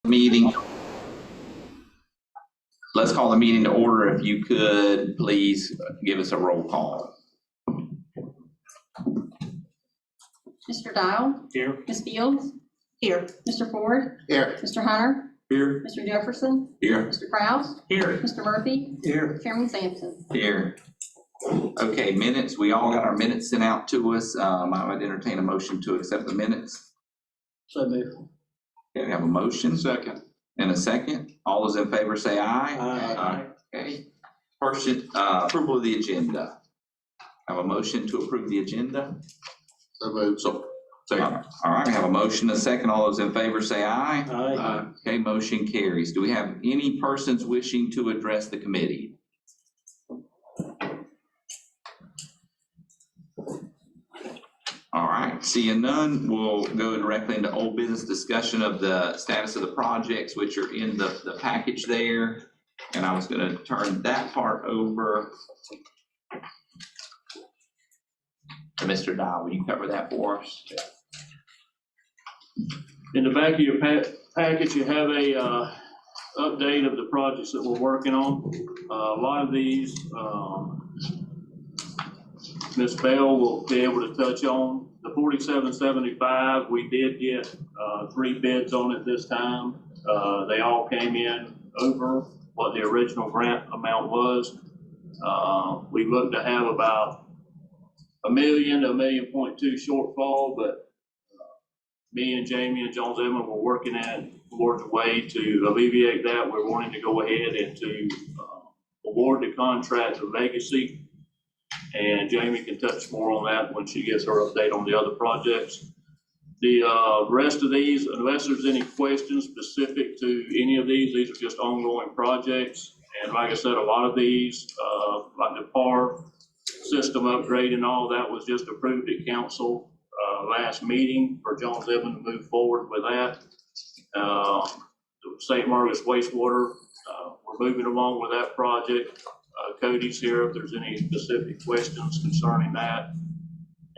meeting. Let's call the meeting to order. If you could, please give us a roll call. Mr. Dial. Here. Ms. Fields. Here. Mr. Ford. Here. Mr. Hunter. Here. Mr. Jefferson. Here. Mr. Kraus. Here. Mr. Murphy. Here. Chairman Sampson. Here. Okay, minutes. We all got our minutes sent out to us. I would entertain a motion to accept the minutes. So moved. Okay, we have a motion. Second. And a second. All those in favor say aye. Aye. Okay. First, approval of the agenda. Have a motion to approve the agenda. So moved. All right, we have a motion, a second. All those in favor say aye. Aye. Okay, motion carries. Do we have any persons wishing to address the committee? All right, seeing none, we'll go directly into old business discussion of the status of the projects which are in the package there. And I was going to turn that part over to Mr. Dial. Will you cover that for us? In the back of your package, you have a update of the projects that we're working on. A lot of these, Ms. Bell will be able to touch on. The 4775, we did get 3 bids on it this time. They all came in over what the original grant amount was. We looked to have about $1 million to $1.2 million shortfall, but me and Jamie and Jones Evans were working towards a way to alleviate that. We're wanting to go ahead and to award the contract to Legacy. And Jamie can touch more on that when she gets her update on the other projects. The rest of these, unless there's any questions specific to any of these are just ongoing projects. And like I said, a lot of these, like the PAR system upgrade and all that was just approved at council last meeting for Jones Evans to move forward with that. St. Margaret's wastewater, we're moving along with that project. Cody's here if there's any specific questions concerning that.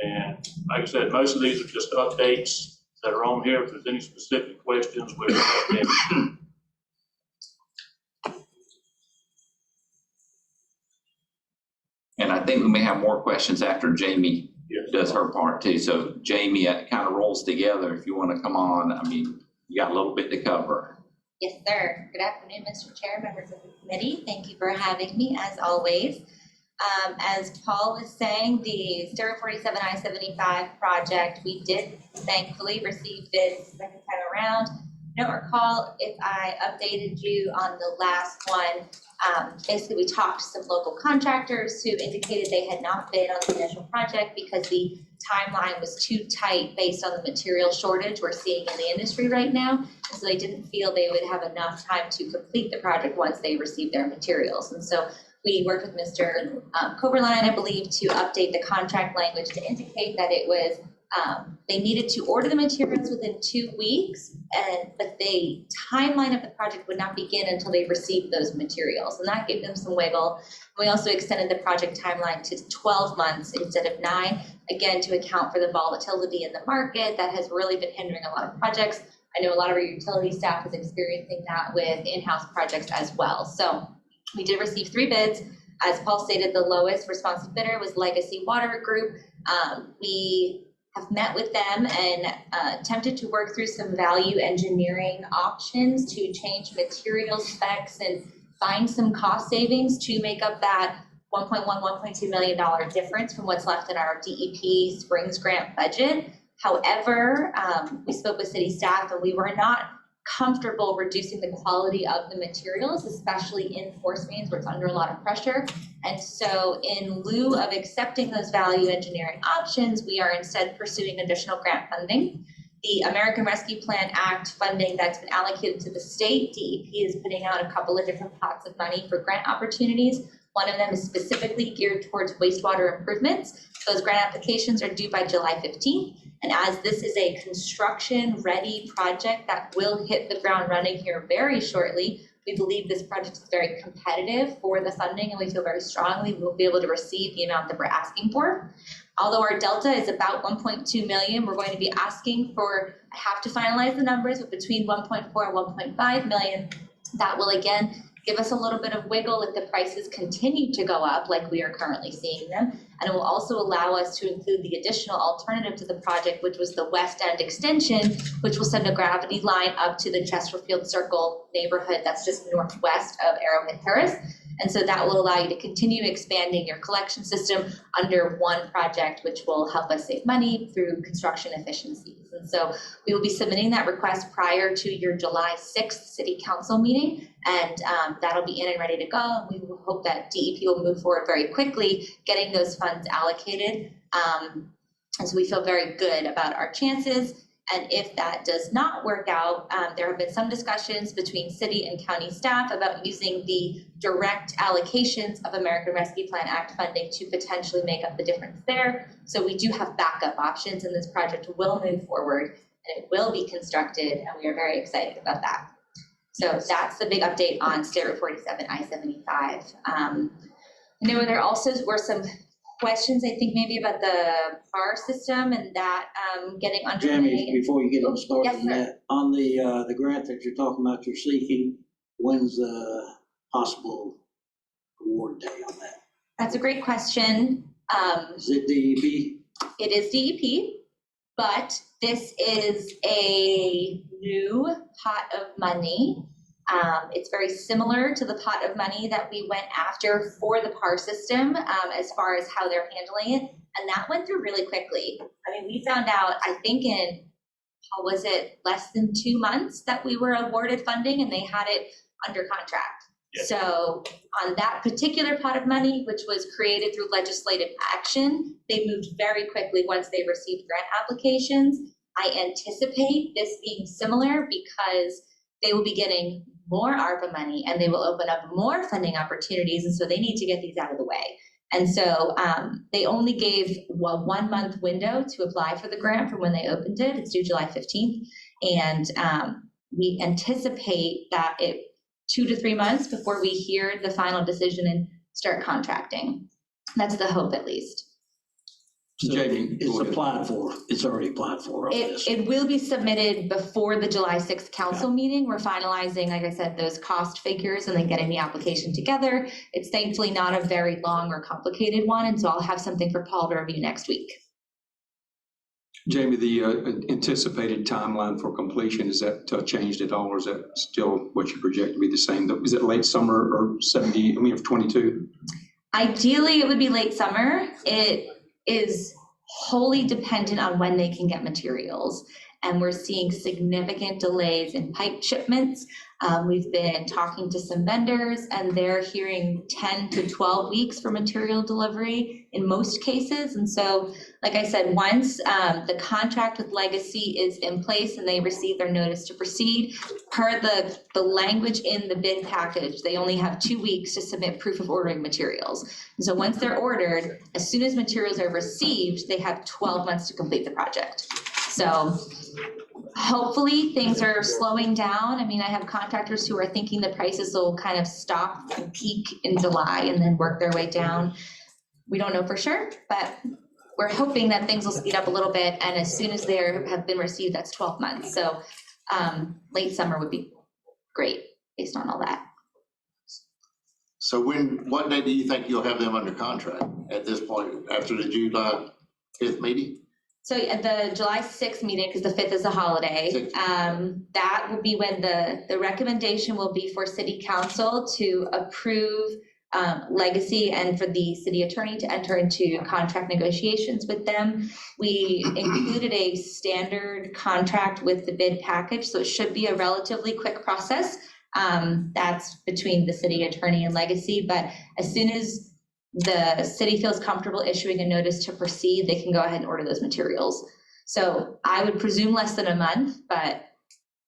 And like I said, most of these are just updates that are on here. If there's any specific questions, we'll update. And I think we may have more questions after Jamie does her part too. So Jamie, it kind of rolls together. If you want to come on, I mean, you got a little bit to cover. Yes, sir. Good afternoon, Mr. Chair, members of the committee. Thank you for having me, as always. As Paul was saying, the Stereo 47I-75 project, we did thankfully receive bids the second time around. I don't recall if I updated you on the last one. Basically, we talked to some local contractors who indicated they had not bid on the initial project because the timeline was too tight based on the material shortage we're seeing in the industry right now. And so they didn't feel they would have enough time to complete the project once they received their materials. And so we worked with Mr. Coberline, I believe, to update the contract language to indicate that it was they needed to order the materials within 2 weeks, but the timeline of the project would not begin until they received those materials. And that gave them some wiggle. We also extended the project timeline to 12 months instead of 9, again, to account for the volatility in the market that has really been hindering a lot of projects. I know a lot of our utility staff is experiencing that with in-house projects as well. So we did receive 3 bids. As Paul stated, the lowest responsive bidder was Legacy Water Group. We have met with them and attempted to work through some value engineering options to change material specs and find some cost savings to make up that $1.2 million difference from what's left in our DEP Springs grant budget. However, we spoke with city staff and we were not comfortable reducing the quality of the materials, especially in force mains where it's under a lot of pressure. And so in lieu of accepting those value engineering options, we are instead pursuing additional grant funding. The American Rescue Plan Act funding that's been allocated to the state, DEP is putting out a couple of different pots of money for grant opportunities. One of them is specifically geared towards wastewater improvements. Those grant applications are due by July 15th. And as this is a construction-ready project that will hit the ground running here very shortly, we believe this project is very competitive for the funding, and we feel very strongly we'll be able to receive the amount that we're asking for. Although our delta is about 1.2 million, we're going to be asking for, I have to finalize the numbers, but between 1.4 and 1.5 million. That will again give us a little bit of wiggle if the prices continue to go up like we are currently seeing them. And it will also allow us to include the additional alternative to the project, which was the West End extension, which will send a gravity line up to the Chesterfield Circle neighborhood that's just northwest of Arrowhead Terrace. And so that will allow you to continue expanding your collection system under one project, which will help us save money through construction efficiencies. And so we will be submitting that request prior to your July 6th City Council meeting. And that'll be in and ready to go. And we will hope that DEP will move forward very quickly, getting those funds allocated. And so we feel very good about our chances. And if that does not work out, there have been some discussions between city and county staff about using the direct allocations of American Rescue Plan Act funding to potentially make up the difference there. So we do have backup options, and this project will move forward and it will be constructed, and we are very excited about that. So that's the big update on State Route 47 I-75. I know there also were some questions, I think, maybe about the PAR system and that getting underway. Jamie, before you get them started Yes, on sir. that, on the grant that you're talking about you're seeking, when's the possible award day on that? That's a great question. Is it DEP? It is DEP, but this is a new pot of money. It's very similar to the pot of money that we went after for the PAR system as far as how they're handling it. And that went through really quickly. I mean, we found out, I think in, how was it, less than 2 months that we were awarded funding and they had it under contract. Yes. So on that particular pot of money, which was created through legislative action, they moved very quickly once they received grant applications. I anticipate this being similar because they will be getting more ARPA money and they will open up more funding opportunities. And so they need to get these out of the way. And so they only gave a 1 month window to apply for the grant from when they opened it. It's due July 15th. And we anticipate that 2 to 3 months before we hear the final decision and start contracting. That's the hope, at least. So Jamie, it's go ahead. applied for, it's already applied for. It will be submitted before the July 6th council meeting. We're finalizing, like I said, those cost figures and then getting the application together. It's thankfully not a very long or complicated one, and so I'll have something for Paul to review next week. Jamie, the anticipated timeline for completion, is that changed at all, or is that still what you project to be the same? Is it late summer or 22? Ideally, it would be late summer. It is wholly dependent on when they can get materials. And we're seeing significant delays in pipe shipments. We've been talking to some vendors and they're hearing 10 to 12 weeks for material delivery in most cases. And so, like I said, once the contract with Legacy is in place and they receive their notice to proceed, per the language in the bid package, they only have 2 weeks to submit proof of ordering materials. And so once they're ordered, as soon as materials are received, they have 12 months to complete the project. So hopefully things are slowing down. I mean, I have contractors who are thinking the prices will kind of stop and peak in July and then work their way down. We don't know for sure, but we're hoping that things will speed up a little bit. And as soon as they have been received, that's 12 months. So late summer would be great based on all that. So what day do you think you'll have them under contract at this point, after the July 5th meeting? So at the July 6th meeting, because the 5th is a holiday, that will be when the recommendation will be for city council to approve Legacy and for the city attorney to enter into contract negotiations with them. We included a standard contract with the bid package, so it should be a relatively quick process. That's between the city attorney and Legacy, but as soon as the city feels comfortable issuing a notice to proceed, they can go ahead and order those materials. So I would presume less than a month, but,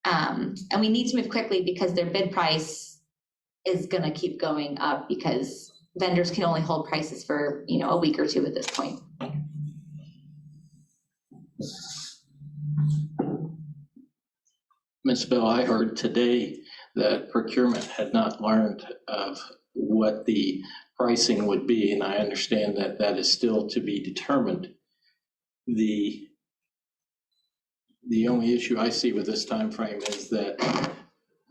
and we need to move quickly because their bid price is gonna keep going up because vendors can only hold prices for, a week or two at this point. Ms. Bell, I heard today that procurement had not learned of what the pricing would be, and I understand that that is still to be determined. The only issue I see with this time frame is that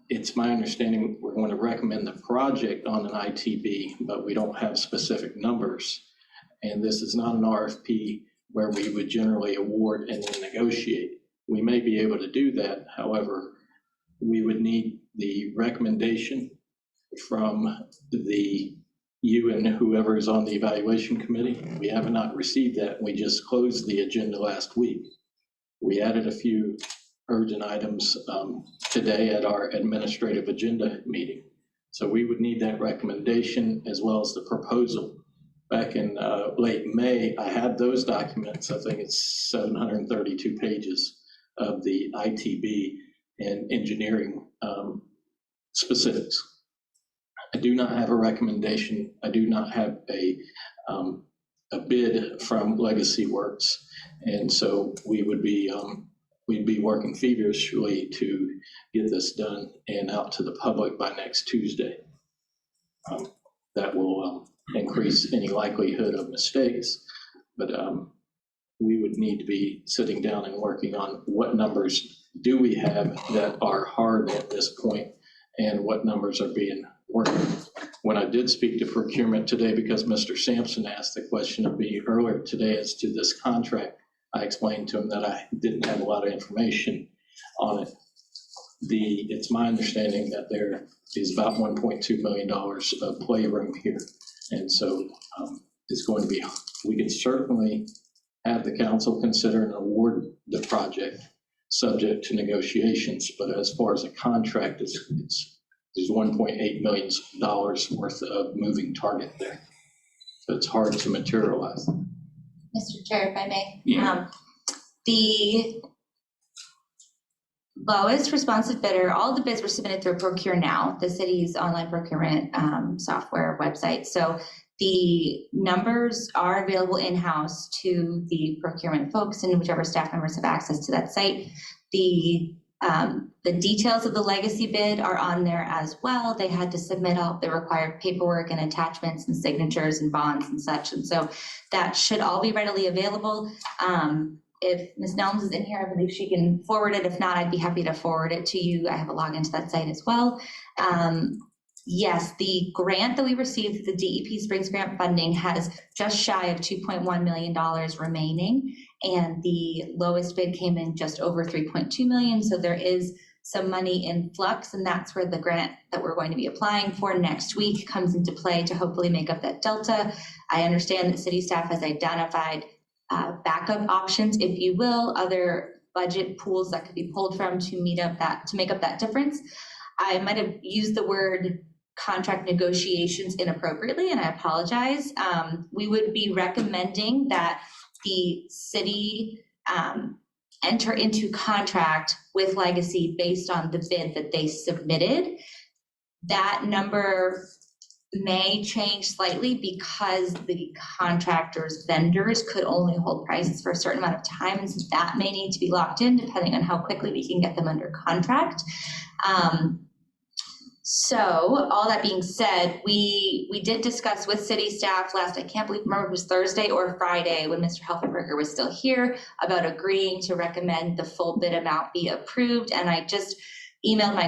it's my understanding we're going to recommend the project on an ITB, but we don't have specific numbers. And this is not an RFP where we would generally award and then negotiate. We may be able to do that. However, we would need the recommendation from you and whoever is on the evaluation committee. We have not received that. We just closed the agenda last week. We added a few urgent items today at our administrative agenda meeting. So we would need that recommendation as well as the proposal. Back in late May, I had those documents. I think it's 732 pages of the ITB and engineering specifics. I do not have a recommendation. I do not have a bid from Legacy Works. And so we would be, we'd be working feverishly to get this done and out to the public by next Tuesday. That will increase any likelihood of mistakes, but we would need to be sitting down and working on what numbers do we have that are hard at this point and what numbers are being worked. When I did speak to procurement today, because Mr. Sampson asked the question of me earlier today as to this contract, I explained to him that I didn't have a lot of information on it. It's my understanding that there is about $1.2 million of playroom here. And so it's going to be, we could certainly have the council consider and award the project subject to negotiations. But as far as a contract, there's $1.8 million worth of moving target there. So it's hard to materialize. Mr. Chair, if I may. Yeah. The lowest responsive bidder, all the bids were submitted through Procure Now, the city's online procurement software website. So the numbers are available in-house to the procurement folks and whichever staff members have access to that site. The details of the Legacy bid are on there as well. They had to submit all the required paperwork and attachments and signatures and bonds and such. And so that should all be readily available. If Ms. Nelms is in here, I believe she can forward it. If not, I'd be happy to forward it to you. I have a login to that site as well. Yes, the grant that we received, the DEP Springs grant funding, has just shy of $2.1 million remaining. And the lowest bid came in just over 3.2 million. So there is some money in flux, and that's where the grant that we're going to be applying for next week comes into play to hopefully make up that delta. I understand that city staff has identified backup options, if you will, other budget pools that could be pulled from to make up that difference. I might have used the word contract negotiations inappropriately, and I apologize. We would be recommending that the city enter into contract with Legacy based on the bid that they submitted. That number may change slightly because the contractor's vendors could only hold prices for a certain amount of time, and so that may need to be locked in depending on how quickly we can get them under contract. So all that being said, we did discuss with city staff last, I can't remember if it was Thursday or Friday when Mr. Helfenberger was still here, about agreeing to recommend the full bid amount be approved. And I just emailed my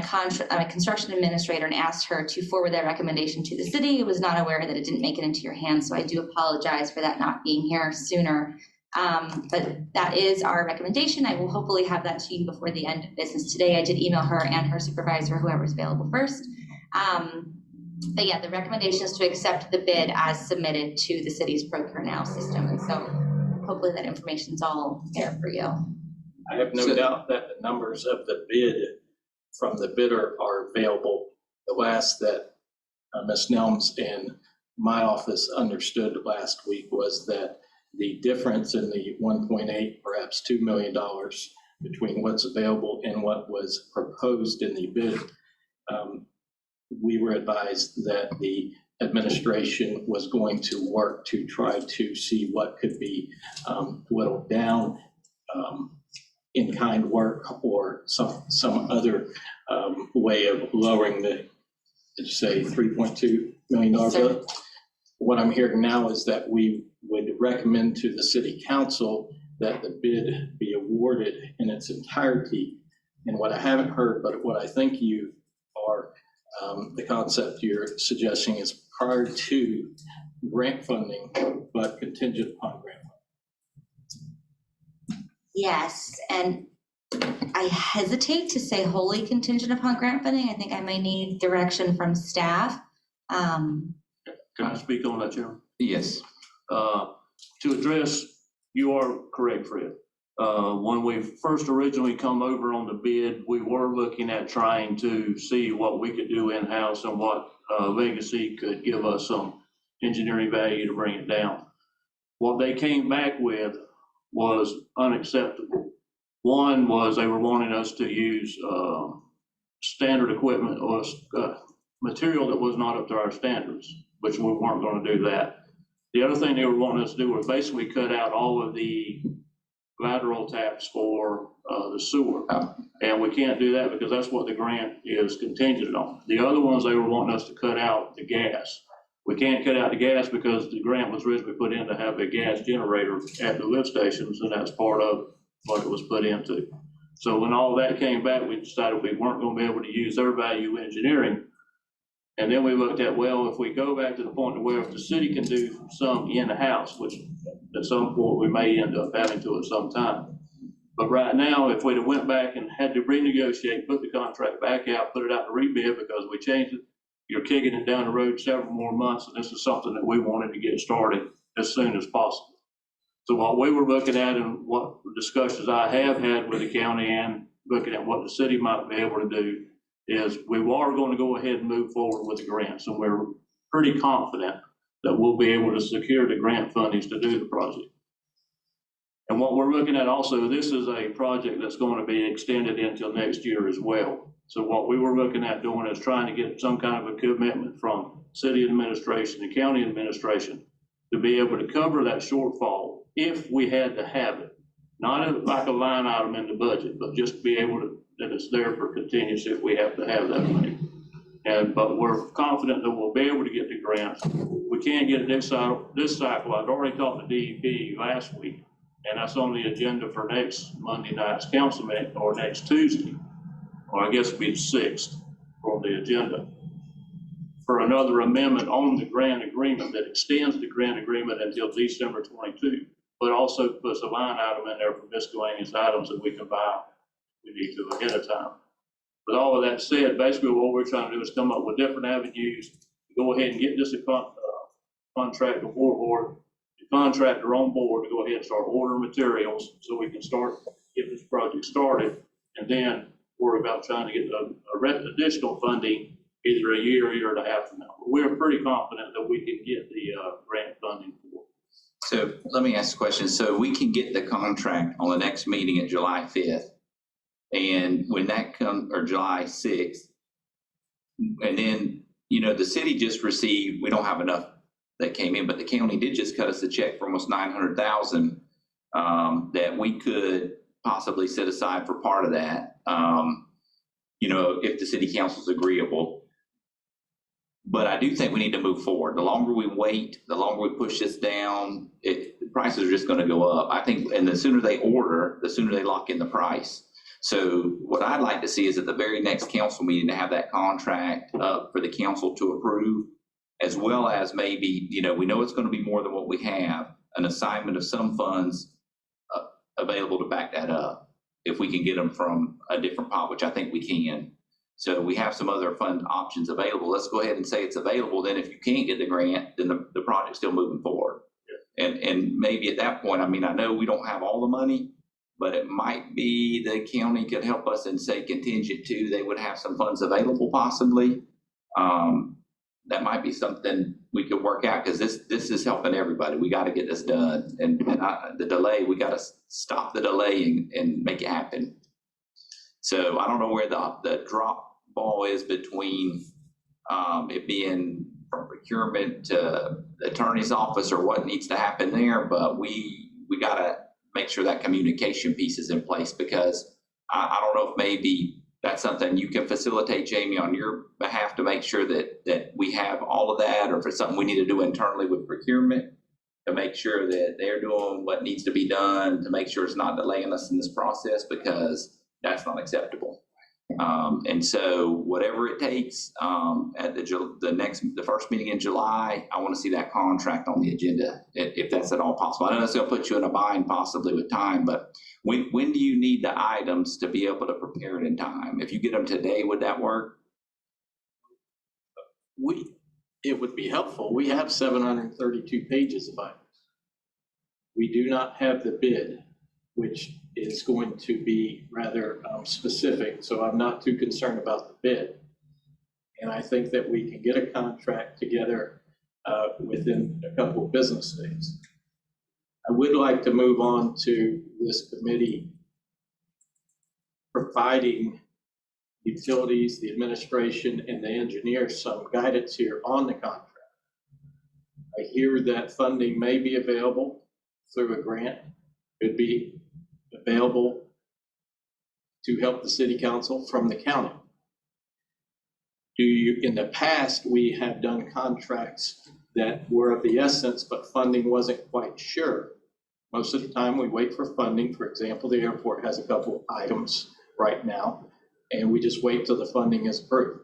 construction administrator and asked her to forward that recommendation to the city. I was not aware that it didn't make it into your hands, so I do apologize for that not being here sooner. But that is our recommendation. I will hopefully have that to you before the end of business today. I did email her and her supervisor, whoever's available first. But yeah, the recommendation is to accept the bid as submitted to the city's Procure Now system. And so hopefully that information's all there for you. I have no doubt that the numbers of the bid from the bidder are available. The last that Ms. Nelms and my office understood last week was that the difference in the 1.8, perhaps $2 million between what's available and what was proposed in the bid, we were advised that the administration was going to work to try to see what could be whittled down, in-kind work or some other way of lowering the, did you say $3.2 million bill? What I'm hearing now is that we would recommend to the city council that the bid be awarded in its entirety. And what I haven't heard, but what I think you are, the concept you're suggesting is prior to grant funding, but contingent upon grant funding. Yes, and I hesitate to say wholly contingent upon grant funding. I think I may need direction from staff. Can I speak on that, Chairman? Yes. To address, you are correct, Fred. When we first originally come over on the bid, we were looking at trying to see what we could do in-house and what Legacy could give us some engineering value to bring it down. What they came back with was unacceptable. One was they were wanting us to use standard equipment or material that was not up to our standards, which we weren't going to do that. The other thing they were wanting us to do was basically cut out all of the lateral taps for the sewer. And we can't do that because that's what the grant is contingent on. The other ones, they were wanting us to cut out the gas. We can't cut out the gas because the grant was originally put in to have a gas generator at the lift stations, and that's part of what it was put into. So when all that came back, we decided we weren't going to be able to use their value engineering. And then we looked at, well, if we go back to the point where if the city can do some in-house, which at some point we may end up having to at some time. But right now, if we'd have went back and had to renegotiate, put the contract back out, put it out to rebid because we changed it, you're kicking it down the road several more months, and this is something that we wanted to get started as soon as possible. So what we were looking at and what discussions I have had with the county and looking at what the city might be able to do is we are going to go ahead and move forward with the grants, and we're pretty confident that we'll be able to secure the grant fundings to do the project. And what we're looking at also, this is a project that's going to be extended until next year as well. So what we were looking at doing is trying to get some kind of a commitment from city administration and county administration to be able to cover that shortfall if we had to have it. Not like a line item in the budget, but just to be able to, that it's there for contingency if we have to have that money. But we're confident that we'll be able to get the grants. We can't get it this cycle. I'd already talked to DEP last week, and that's on the agenda for next Monday night's council meeting, or next Tuesday, or I guess it'd be the 6th on the agenda, for another amendment on the grant agreement that extends the grant agreement until December 22, but also puts a line item in there for miscellaneous items that we can buy if we need to ahead of time. With all of that said, basically what we're trying to do is come up with different avenues to go ahead and get this contract before board, the contractor on board to go ahead and start ordering materials so we can start get this project started, and then worry about trying to get additional funding either a year and a half from now. But we're pretty confident that we can get the grant funding for it. So let me ask a question. So we can get the contract on the next meeting at July 5th. And when that comes, or July 6th, and then, you know, the city just received, we don't have enough that came in, but the county did just cut us a check for almost $900,000 that we could possibly set aside for part of that, you know, if the city council's agreeable. But I do think we need to move forward. The longer we wait, the longer we push this down, the prices are just going to go up. I think, and the sooner they order, the sooner they lock in the price. So what I'd like to see is at the very next council meeting to have that contract up for the council to approve, as well as maybe, you know, we know it's going to be more than what we have, an assignment of some funds available to back that up if we can get them from a different pot, which I think we can. So we have some other fund options available. Let's go ahead and say it's available. Then if you can't get the grant, then the project's still moving forward. Yeah. And maybe at that point, I mean, I know we don't have all the money, but it might be the county could help us and say contingent to, they would have some funds available possibly. That might be something we could work out, because this is helping everybody. We got to get this done. And the delay, we got to stop the delay and make it happen. So I don't know where the drop ball is between it being from procurement to the attorney's office or what needs to happen there, but we got to make sure that communication piece is in place, because I don't know if maybe that's something you can facilitate, Jamie, on your behalf to make sure that we have all of that, or if it's something we need to do internally with procurement. to make sure that they're doing what needs to be done, to make sure it's not delaying us in this process, because that's not acceptable. And so whatever it takes, at the first meeting in July, I want to see that contract on the agenda, if that's at all possible. I know that's going to put you in a bind possibly with time, but when do you need the items to be able to prepare it in time? If you get them today, would that work? It would be helpful. We have 732 pages of items. We do not have the bid, which is going to be rather specific, so I'm not too concerned about the bid. And I think that we can get a contract together within a couple of business days. I would like to move on to this committee providing utilities, the administration, and the engineers some guidance here on the contract. I hear that funding may be available through a grant, could be available to help the city council from the county. In the past, we have done contracts that were of the essence, but funding wasn't quite sure. Most of the time, we wait for funding. For example, the airport has a couple of items right now, and we just wait till the funding is approved.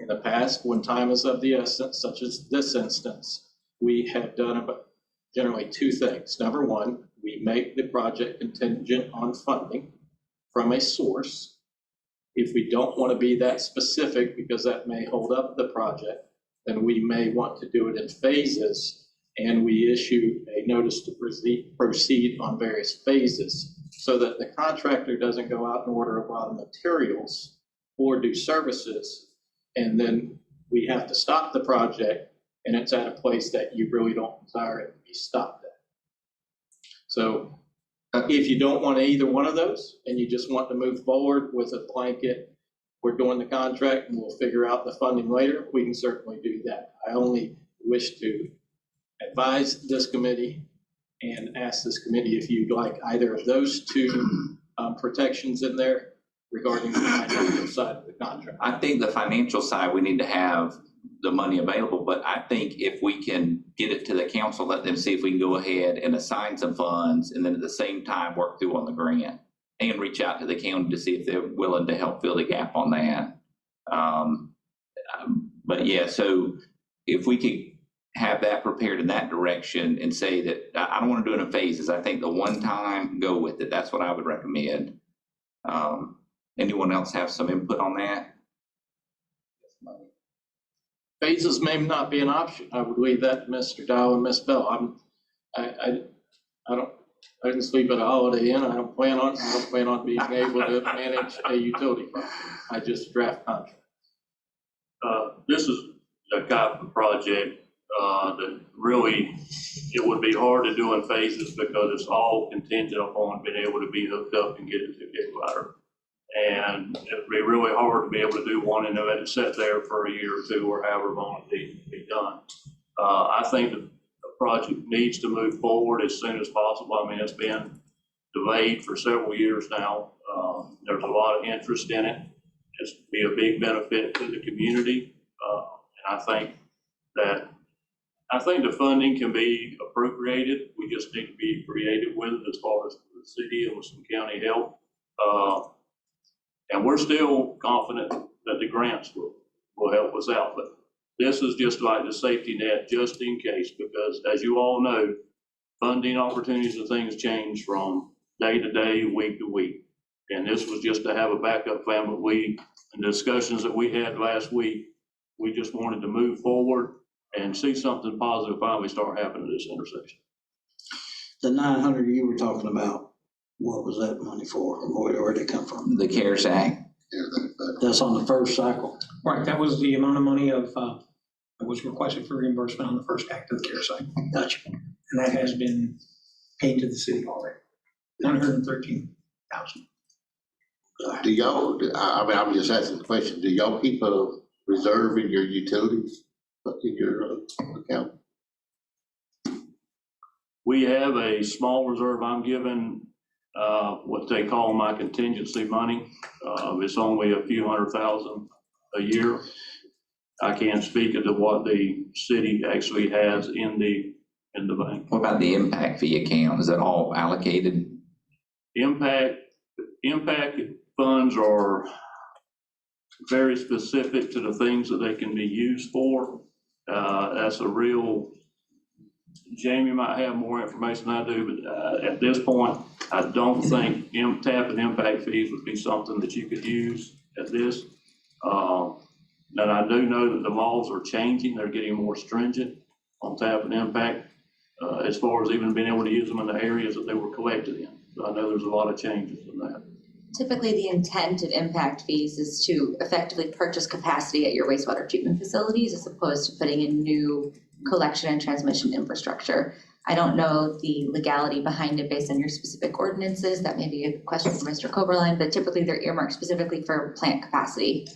In the past, when time is of the essence, such as this instance, we have done about generally two things. Number one, we make the project contingent on funding from a source. If we don't want to be that specific, because that may hold up the project, then we may want to do it in phases, and we issue a notice to proceed on various phases, so that the contractor doesn't go out and order a lot of materials or do services, and then we have to stop the project, and it's at a place that you really don't desire it to be stopped at. So if you don't want either one of those, and you just want to move forward with a blanket, we're doing the contract and we'll figure out the funding later, we can certainly do that. I only wish to advise this committee and ask this committee if you'd like either of those two protections in there regarding the financial side of the contract. I think the financial side, we need to have the money available, but I think if we can get it to the council, let them see if we can go ahead and assign some funds, and then at the same time work through on the grant and reach out to the county to see if they're willing to help fill the gap on that. But yeah, so if we could have that prepared in that direction and say that, I don't want to do it in phases. I think the one time, go with it. That's what I would recommend. Anyone else have some input on that? Phases may not be an option. I would leave that to Mr. Dow and Ms. Bell. I didn't sleep at a Holiday Inn. I don't plan on being able to manage a utility project. I just draft contracts. This is a type of project that really, it would be hard to do in phases because it's all contingent upon being able to be hooked up and get it to get ladder. And it'd be really hard to be able to do one and let it sit there for a year or two or however long it be done. I think the project needs to move forward as soon as possible. I mean, it's been delayed for several years now. There's a lot of interest in it. It's be a big benefit to the community. And I think the funding can be appropriated. We just need to be creative with it as far as the city and with some county help. And we're still confident that the grants will help us out. But this is just like the safety net, just in case, because as you all know, funding opportunities and things change from day to day, week to week. And this was just to have a backup plan, but in the discussions that we had last week, we just wanted to move forward and see something positive finally start happening at this intersection. The 900 you were talking about, what was that money for? Where did it come from? The CARES Act. That's on the first cycle. Right, that was the amount of money that was requested for reimbursement on the first act of the CARES Act. Gotcha. And that has been paid to the city already, $913,000. Do y'all, I mean, I'm just asking the question, do y'all keep a reserve in your utilities, in your account? We have a small reserve. I'm given what they call my contingency money. It's only a few $100,000 a year. I can't speak to what the city actually has in the in the bank. What about the impact fee account? Is that all allocated? Impact funds are very specific to the things that they can be used for. That's a real, Jamie might have more information than I do, but at this point, I don't think tap and impact fees would be something that you could use at this. And I do know that the laws are changing. They're getting more stringent on tap and impact, as far as even being able to use them in the areas that they were collected in. So I know there's a lot of changes in that. Typically, the intent of impact fees is to effectively purchase capacity at your wastewater treatment facilities as opposed to putting in new collection and transmission infrastructure. I don't know the legality behind it based on your specific ordinances. That may be a question for Mr. Coberline, but typically they're earmarked specifically for plant capacity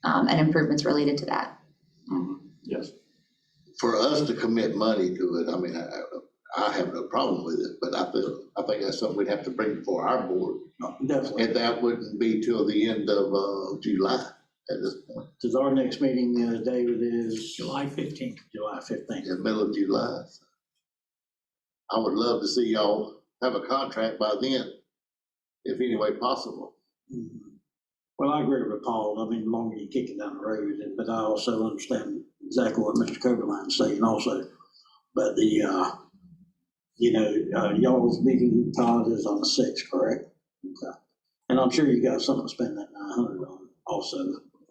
and improvements related to that. Yes. For us to commit money to it, I mean, I have no problem with it, but I think that's something we'd have to bring before our board. Definitely. And that wouldn't be till the end of July at this point, Because our next meeting, David, is July 15th. July 15th. in the middle of July. I would love to see y'all have a contract by then, if any way possible. Well, I agree with Paul. I mean, the longer you kick it down the road, but I also understand exactly what Mr. Coberline's saying also. But the, y'all's meeting, Todd, is on the 6th, correct? Okay. And I'm sure you got something to spend that 900 on also.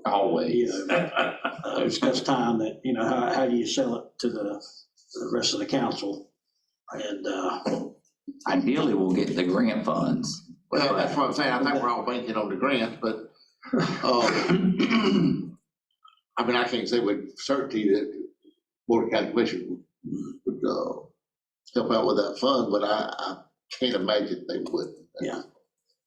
Always. It's just time that, how do you sell it to the rest of the council? And, Ideally, we'll get the grant funds. Well, that's what I'm saying. I think we're all banking on the grant, but, I mean, I can't say with certainty that Board of County Commission would help out with that fund, but I can't imagine they wouldn't. yeah.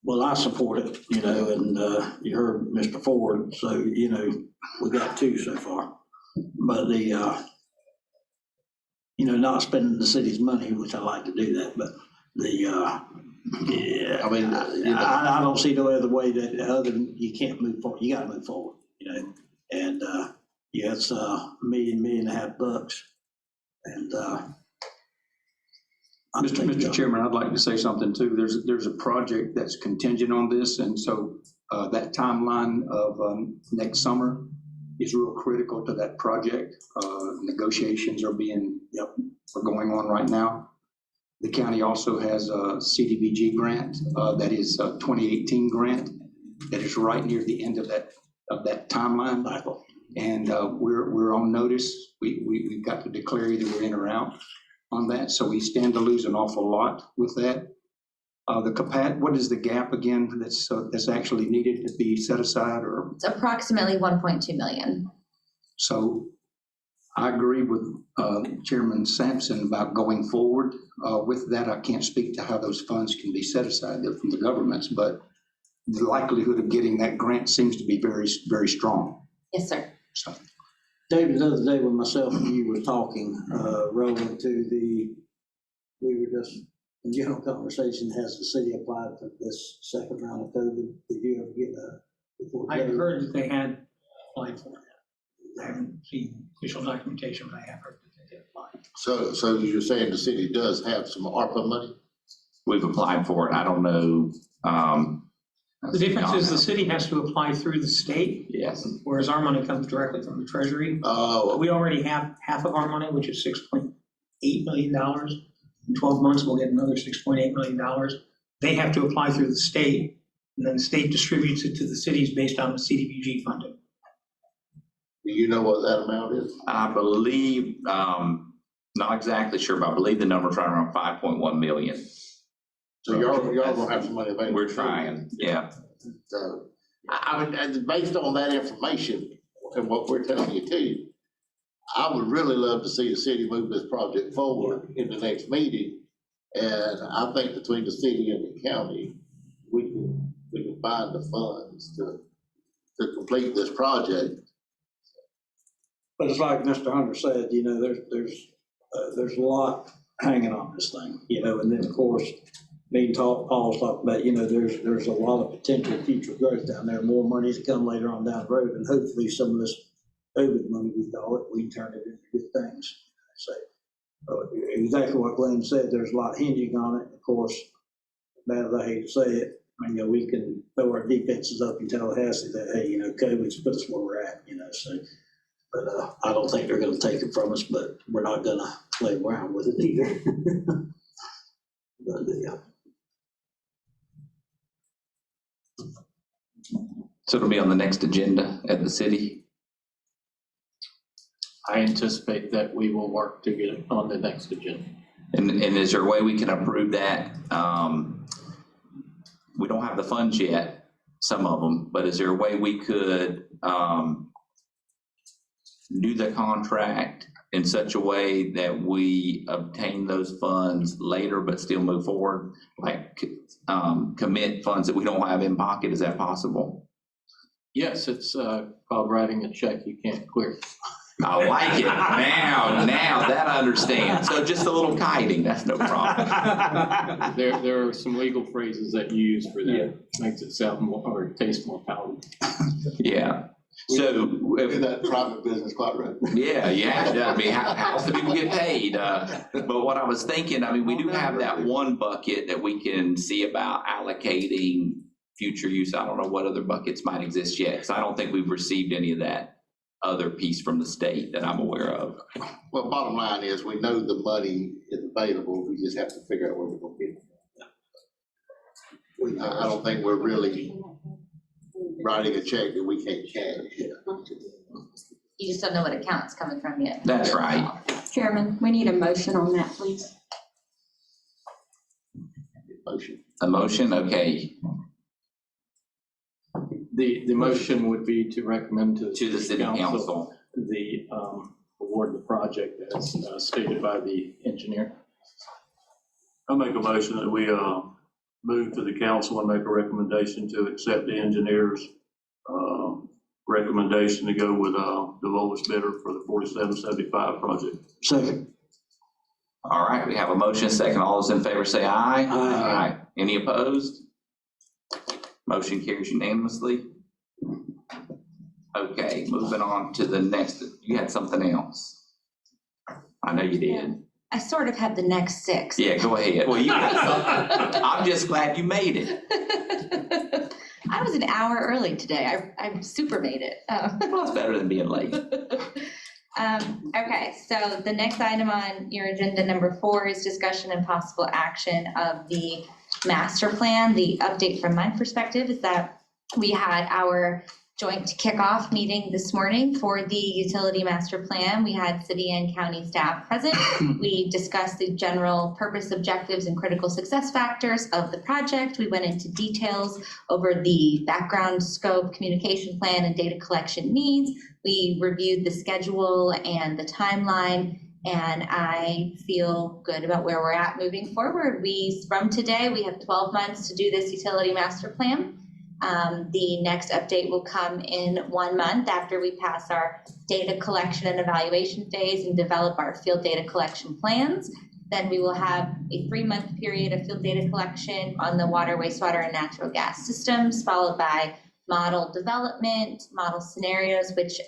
Well, I support it, and you heard Mr. Ford, so, we got 2 so far. But the, not spending the city's money, which I like to do that, but the, yeah, I mean, I don't see no other way that, other than you can't move forward, you gotta move forward, and, yeah, it's $1.5 million bucks, and, Mr. Chairman, I'd like to say something too. There's a project that's contingent on this, and so that timeline of next summer is real critical to that project. Negotiations are going on right now. The county also has a CDBG grant that is a 2018 grant that is right near the end of that timeline. And we're on notice. We've got to declare either we're in or out on that, so we stand to lose an awful lot with that. What is the gap again that's actually needed to be set aside, or? It's approximately 1.2 million. So I agree with Chairman Sampson about going forward with that. I can't speak to how those funds can be set aside from the governments, but the likelihood of getting that grant seems to be very, very strong. Yes, sir. So. David, the other day when myself and you were talking, relevant to we were just, in general conversation, has the city applied for this second round of COVID? Did you ever get a report? I heard that they had applied for it. I haven't seen official documentation, but I have heard that they did apply. So you're saying the city does have some ARPA money? We've applied for it. I don't know. The difference is the city has to apply through the state, Yes. whereas our money comes directly from the treasury. Oh, We already have half of our money, which is $6.8 million. In 12 months, we'll get another $6.8 million. They have to apply through the state, and then the state distributes it to the cities based on the CDBG funding. do you know what that amount is? I believe, not exactly sure, but I believe the number's right around 5.1 million. So y'all gonna have some money available? We're trying, yeah. So, I mean, and based on that information and what we're telling you too, I would really love to see the city move this project forward in the next meeting. And I think between the city and the county, we can find the funds to complete this project. But it's like Mr. Hunter said, there's a lot hanging on this thing, and then of course, me and Paul's talked about, there's a lot of potential future growth down there, more money to come later on down the road, and hopefully some of this COVID money we call it, we turn it into good things. So exactly what Glenn said, there's a lot hinging on it. Of course, bad as I hate to say it, we can throw our defenses up in Tallahassee that, hey, COVID's put us where we're at, so. But I don't think they're gonna take it from us, but we're not gonna play around with it either. But, yeah. So it'll be on the next agenda at the city. I anticipate that we will work to get it on the next agenda. And is there a way we can approve that? We don't have the funds yet, some of them, but is there a way we could do the contract in such a way that we obtain those funds later but still move forward? Like commit funds that we don't have in pocket, is that possible? Yes, it's called writing a check you can't clear. I like it. Now that I understand. So just a little kiting, that's no problem. There are some legal phrases that you use for that, makes it sound more, or taste more palatable. Yeah. So Do that private business quite right. yeah, you have to. I mean, how else do people get paid? But what I was thinking, we do have that one bucket that we can see about allocating future use. I don't know what other buckets might exist yet, because I don't think we've received any of that other piece from the state that I'm aware of. Well, bottom line is, we know the money is available, we just have to figure out where we're gonna get it. I don't think we're really writing a check that we can't cash. You just don't know what account it's coming from yet. That's right. Chairman, we need a motion on that, please. Motion. A motion, okay, The motion would be to recommend to the city council. the award the project as stated by the engineer. I'll make a motion that we move to the council and make a recommendation to accept the engineer's recommendation to go with the lowest bidder for the 4775 project. Second. All right, we have a motion, second. All those in favor say aye. Aye. Any opposed? Motion carries unanimously. Okay, moving on to the next. You had something else. I know you did. I sort of have the next six. Yeah, go ahead. Well, I'm just glad you made it. I was an hour early today. I super made it. Well, it's better than being late. Okay, so the next item on your agenda, number 4, is discussion and possible action of the master plan. The update from my perspective is that we had our joint kickoff meeting this morning for the utility master plan. We had city and county staff present. We discussed the general purpose, objectives, and critical success factors of the project. We went into details over the background, scope, communication plan, and data collection needs. We reviewed the schedule and the timeline, and I feel good about where we're at moving forward. From today, we have 12 months to do this utility master plan. The next update will come in 1 month after we pass our data collection and evaluation phase and develop our field data collection plans. Then we will have a 3-month period of field data collection on the water, wastewater, and natural gas systems, followed by model development, model scenarios, which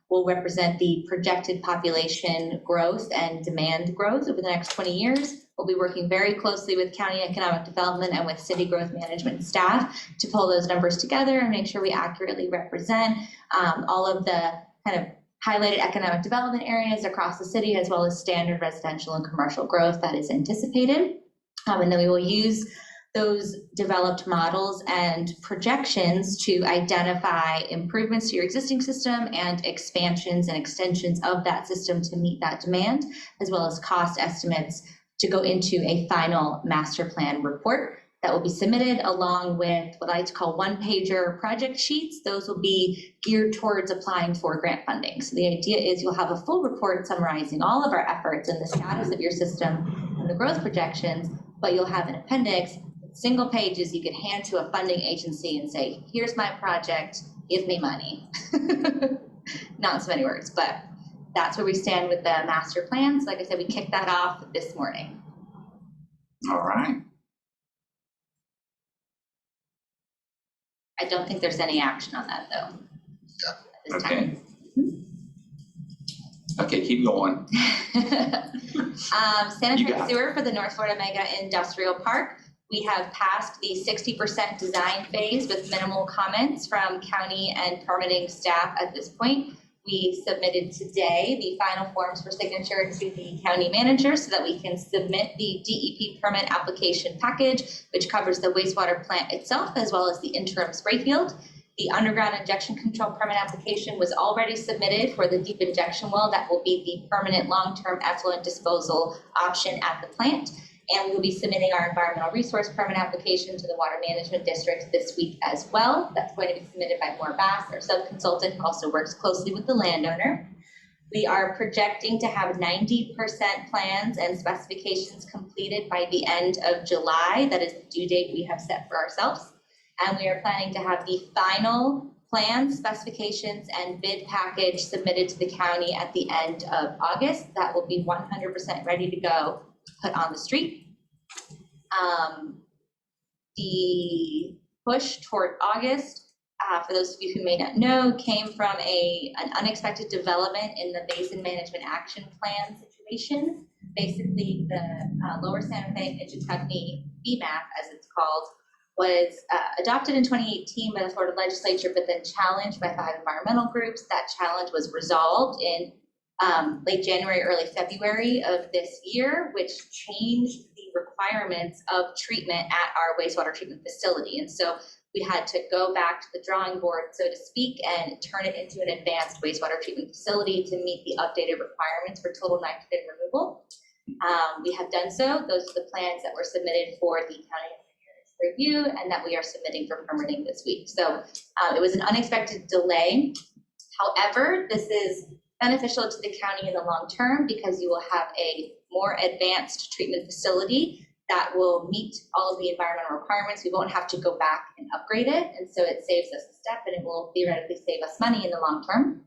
will represent the projected population growth and demand growth over the next 20 years. We'll be working very closely with county economic development and with city growth management staff to pull those numbers together and make sure we accurately represent all of the kind of highlighted economic development areas across the city, as well as standard residential and commercial growth that is anticipated. And then we will use those developed models and projections to identify improvements to your existing system and expansions and extensions of that system to meet that demand, as well as cost estimates to go into a final master plan report that will be submitted along with what I like to call one-pager project sheets. Those will be geared towards applying for grant funding. So the idea is you'll have a full report summarizing all of our efforts and the status of your system and the growth projections, but you'll have an appendix, single pages you could hand to a funding agency and say, here's my project, give me money. Not in so many words, but that's where we stand with the master plans. Like I said, we kicked that off this morning. All right. I don't think there's any action on that though. At this Okay. time. Okay, keep going. You Sanitary got it. sewer for the North Florida Mega Industrial Park. We have passed the 60% design phase with minimal comments from county and permitting staff at this point. We submitted today the final forms for signature to the county manager so that we can submit the DEP permit application package, which covers the wastewater plant itself as well as the interim spray field. The underground injection control permit application was already submitted for the deep injection well. That will be the permanent long-term effluent disposal option at the plant. And we will be submitting our environmental resource permit application to the Water Management District this week as well. That's going to be submitted by Moore Bass, our sub-consultant, who also works closely with the landowner. We are projecting to have 90% plans and specifications completed by the end of July. That is the due date we have set for ourselves. And we are planning to have the final plans, specifications, and bid package submitted to the county at the end of August. That will be 100% ready to go, put on the street. The push toward August, for those of you who may not know, came from an unexpected development in the Basin Management Action Plan situation. Basically, the Lower Santa Fe and Ichetucknee BMAP, as it's called, was adopted in 2018 by the Florida legislature, but then challenged by 5 environmental groups. That challenge was resolved in late January, early February of this year, which changed the requirements of treatment at our wastewater treatment facility. And so we had to go back to the drawing board, so to speak, and turn it into an advanced wastewater treatment facility to meet the updated requirements for total nitrogen removal. We have done so. Those are the plans that were submitted for the county review and that we are submitting for permitting this week. So it was an unexpected delay. However, this is beneficial to the county in the long term because you will have a more advanced treatment facility that will meet all of the environmental requirements. We won't have to go back and upgrade it. And so it saves us a step and it will theoretically save us money in the long term.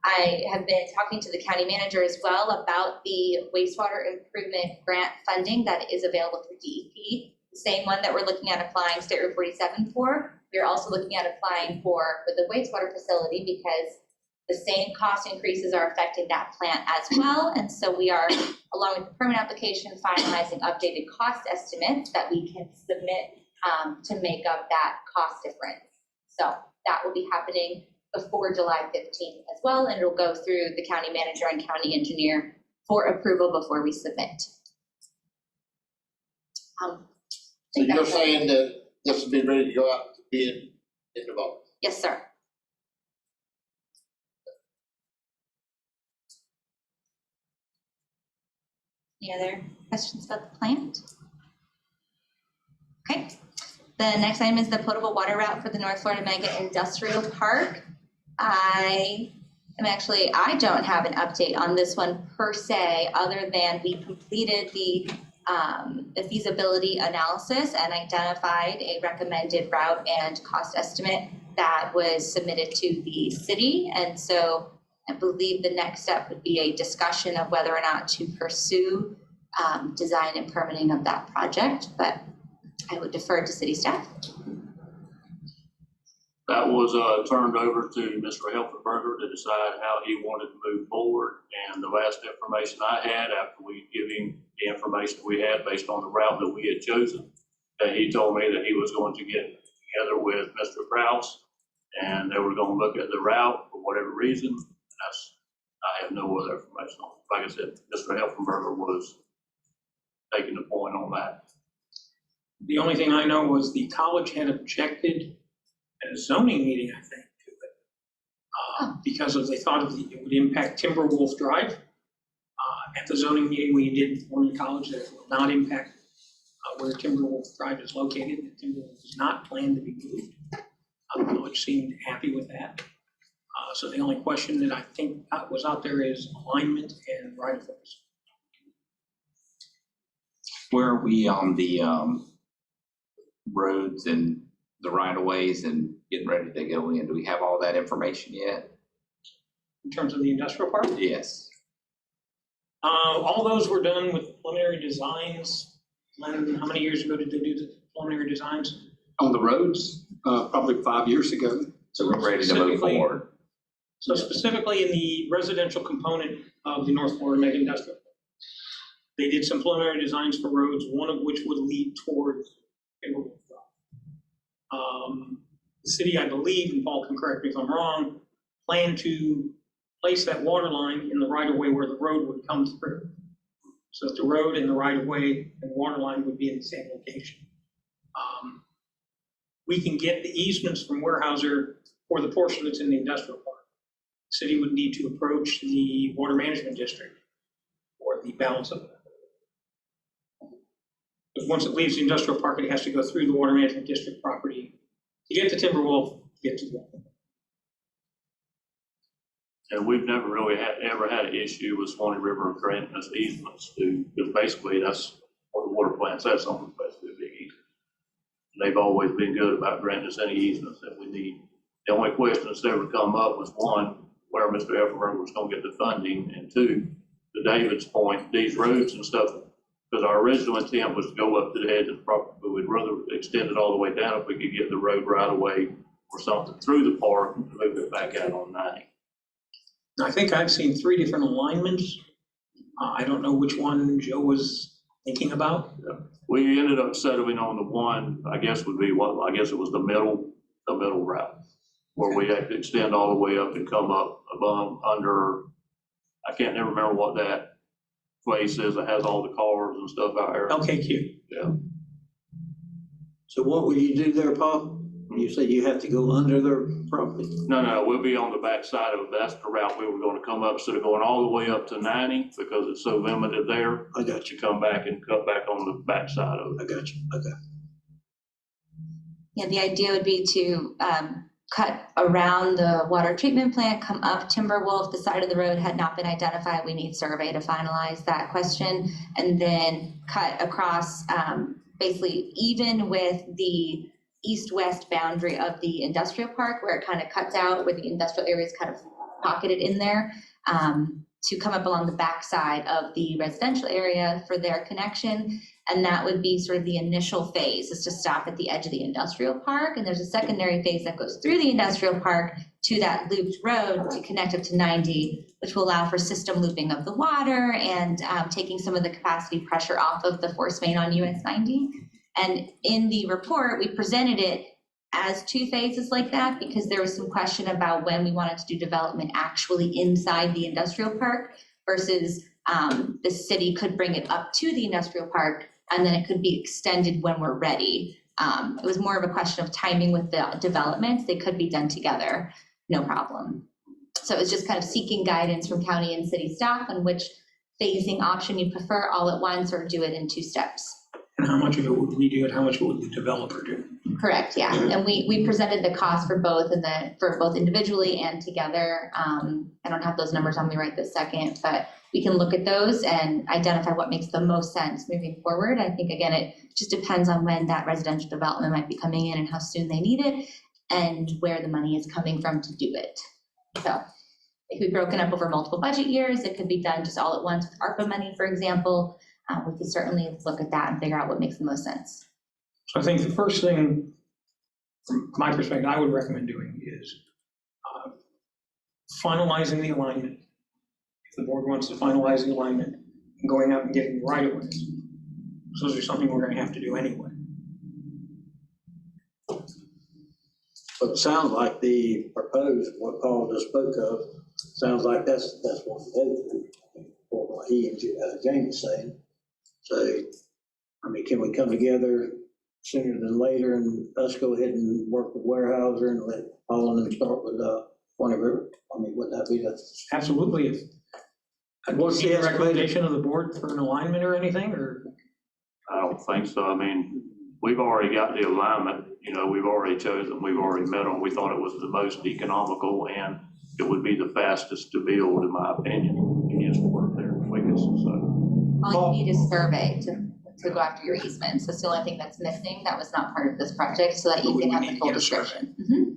I have been talking to the county manager as well about the wastewater improvement grant funding that is available through DEP. The same one that we're looking at applying State Route 47 for. We're also looking at applying for the wastewater facility because the same cost increases are affecting that plant as well. And so we are, along with the permit application, finalizing updated cost estimates that we can submit to make up that cost difference. So that will be happening before July 15th as well, and it'll go through the county manager and county engineer for approval before we submit. So you're saying that this will be ready to go out to bid in the fall? Yes, sir. Any other questions about the plant? Okay. The next item is the potable water route for the North Florida Mega Industrial Park. I don't have an update on this one per se, other than we completed the feasibility analysis and identified a recommended route and cost estimate that was submitted to the city. And so I believe the next step would be a discussion of whether or not to pursue design and permitting of that project, but I would defer to city staff. That was turned over to Mr. Helfenberger to decide how he wanted to move forward. And the last information I had after we give him the information we had based on the route that we had chosen, that he told me that he was going to get together with Mr. Kraus and they were going to look at the route for whatever reason. I have no other information on it. Like I said, Mr. Helfenberger was taking the point on that. The only thing I know was the college had objected at a zoning meeting, I think, to it, because they thought it would impact Timberwolf Drive. At the zoning meeting, we did inform the college that it will not impact where Timberwolf Drive is located. Timberwolf is not planned to be moved. The college seemed happy with that. So the only question that I think was out there is alignment and right-of-ways. Where are we on the roads and the right-of-ways and getting ready to go in? Do we have all that information yet? In terms of the industrial park? Yes. All those were done with preliminary designs. Len, how many years ago did they do the preliminary designs? On the roads, probably 5 years ago. So we're ready to move forward. So specifically in the residential component of the North Florida Mega Industrial, they did some preliminary designs for roads, one of which would lead towards Timberwolf Drive. The city, I believe, and Paul can correct me if I'm wrong, planned to place that water line in the right of way where the road would come through. So that the road and the right of way and water line would be in the same location. We can get the easements from Weyerhaeuser for the portion that's in the industrial park. City would need to approach the water management district for the balance of it. Because once it leaves the industrial park, it has to go through the water management district property to get to Timberwolf, get to the. And we've never really ever had an issue with Swanee River granting us easements to, because basically that's what the water plant says, something basically a big easement. They've always been good about granting us any easements that we need. The only question that's ever come up was, one, where Mr. Effenberg was gonna get the funding, and two, to David's point, these roads and stuff, because our original intent was to go up to the edge of the property, but we'd rather extend it all the way down if we could get the road right away or something through the park and move it back out on 90. I think I've seen 3 different alignments. I don't know which one Joe was thinking about. We ended up settling on the one, I guess would be what, I guess it was the middle route, where we had to extend all the way up and come up above, under, I can't never remember what that place is that has all the cars and stuff out there. LKQ. Yeah. So what would you do there, Paul? You said you have to go under their property? No, we'll be on the back side of it. That's the route we were gonna come up, instead of going all the way up to 90, because it's so limited there. I got you, You come back and cut back on the back side of it. I got you, okay. Yeah, the idea would be to cut around the water treatment plant, come up Timberwolf. The side of the road had not been identified. We need survey to finalize that question, and then cut across, basically even with the east-west boundary of the industrial park, where it kind of cuts out, where the industrial area is kind of pocketed in there, to come up along the backside of the residential area for their connection. And that would be sort of the initial phase, is to stop at the edge of the industrial park. And there's a secondary phase that goes through the industrial park to that looped road to connect up to 90, which will allow for system looping of the water and taking some of the capacity pressure off of the force main on US 90. And in the report, we presented it as 2 phases like that, because there was some question about when we wanted to do development actually inside the industrial park versus the city could bring it up to the industrial park and then it could be extended when we're ready. It was more of a question of timing with the developments. They could be done together, no problem. So it was just kind of seeking guidance from county and city staff on which phasing option you prefer, all at once or do it in 2 steps. And how much of it would we do and how much would the developer do? Correct, yeah. And we presented the cost for both for both individually and together. I don't have those numbers on me right this second, but we can look at those and identify what makes the most sense moving forward. I think, again, it just depends on when that residential development might be coming in and how soon they need it and where the money is coming from to do it. So it could be broken up over multiple budget years. It could be done just all at once with ARPA money, for example. We could certainly look at that and figure out what makes the most sense. So I think the first thing, from my perspective, I would recommend doing is finalizing the alignment. If the board wants to finalize the alignment and going out and getting the right of ways. So those are something we're gonna have to do anyway. So it sounds like the proposed, what Paul just spoke of, sounds like that's what we do, for what he and James saying. So, I mean, can we come together sooner than later and us go ahead and work with Weyerhaeuser and let Paul and them start with Swanee River? I mean, would that be the? Absolutely. If What's the estimated? recommendation of the board for an alignment or anything, or? I don't think so. I mean, we've already got the alignment, we've already chosen, we've already met them. We thought it was the most economical and it would be the fastest to build, in my opinion. It gets to work there quickest, so. All you need is survey to go after your easements. That's the only thing that's missing. That was not part of this project, so that you But we can have need the to full get a survey. description. Mhm.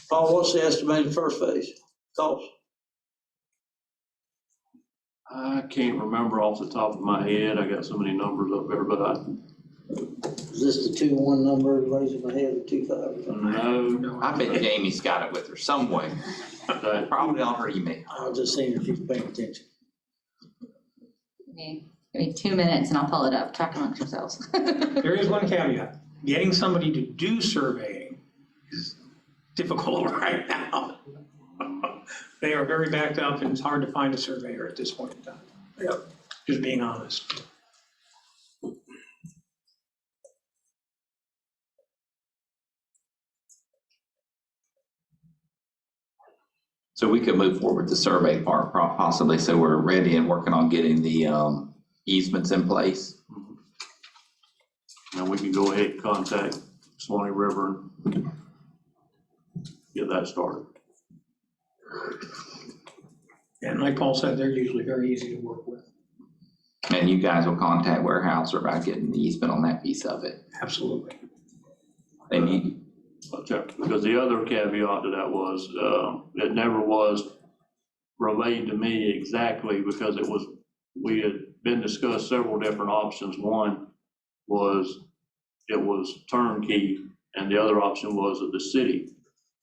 Paul, what's the estimated first phase cost? I can't remember off the top of my head. I got so many numbers up there, but Is this the 2-1 number, raising my head at 2,000? No, I bet Jamie's got it with her some way, that, probably on her email. I was just seeing if she's paying attention. Give me 2 minutes and I'll pull it up, track amongst yourselves. There is one caveat. Getting somebody to do surveying is difficult right now. They are very backed up and it's hard to find a surveyor at this point in time. Yep. Just being honest. So we could move forward with the survey part possibly, so we're ready and working on getting the easements in place. and we can go ahead and contact Swanee River and get that started. And like Paul said, they're usually very easy to work with. And you guys will contact Weyerhaeuser about getting the easement on that piece of it. Absolutely. And you, Okay, because the other caveat to that was, it never was relayed to me exactly because we had been discussed several different options. One was, it was turnkey, and the other option was that the city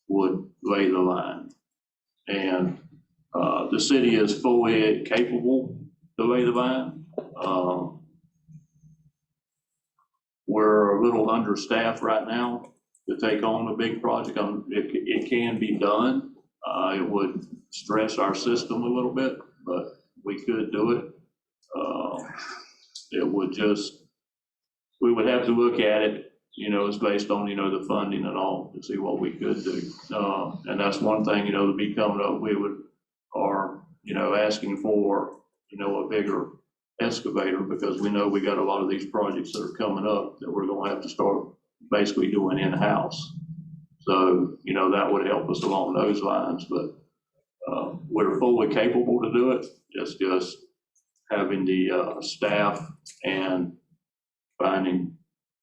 would lay the line. And the city is fully capable to lay the line. We're a little understaffed right now to take on a big project. It can be done. It would stress our system a little bit, but we could do it. It would just, we would have to look at it, it's based on, the funding and all to see what we could do. And that's one thing, to be coming up, we are asking for, a bigger excavator because we know we got a lot of these projects that are coming up that we're gonna have to start basically doing in-house. So, that would help us along those lines, but we're fully capable to do it. It's just having the staff and finding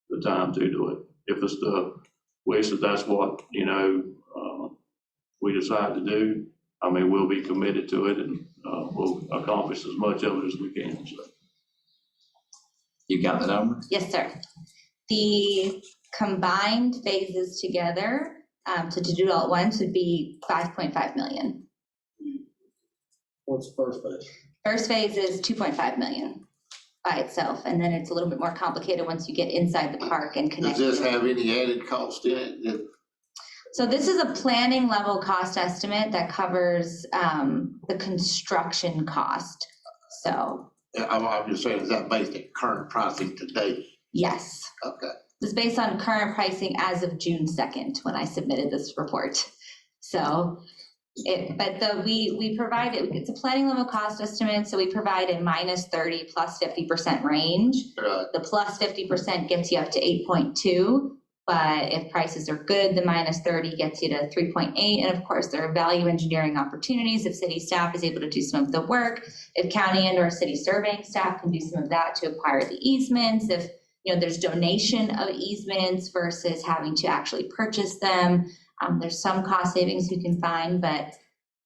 the time to do it. If it's the wish that that's what, we decide to do, we'll be committed to it and we'll accomplish as much of it as we can. So. you got the number? Yes, sir. The combined phases together, to do it all at once would be 5.5 million. What's the first phase? First phase is 2.5 million by itself, and then it's a little bit more complicated once you get inside the park and connect. Does this to it. have any added cost in it? So this is a planning level cost estimate that covers the construction cost. So I'm just saying, is that based on current pricing today? yes, Okay. it's based on current pricing as of June 2nd when I submitted this report. So we provide it, it's a planning level cost estimate, so we provide a -30 plus 50% range. Right. The plus 50% gets you up to 8.2, but if prices are good, the -30 gets you to 3.8. And of course, there are value engineering opportunities if city staff is able to do some of the work, if county and or city surveying staff can do some of that to acquire the easements, if there's donation of easements versus having to actually purchase them. There's some cost savings you can find, but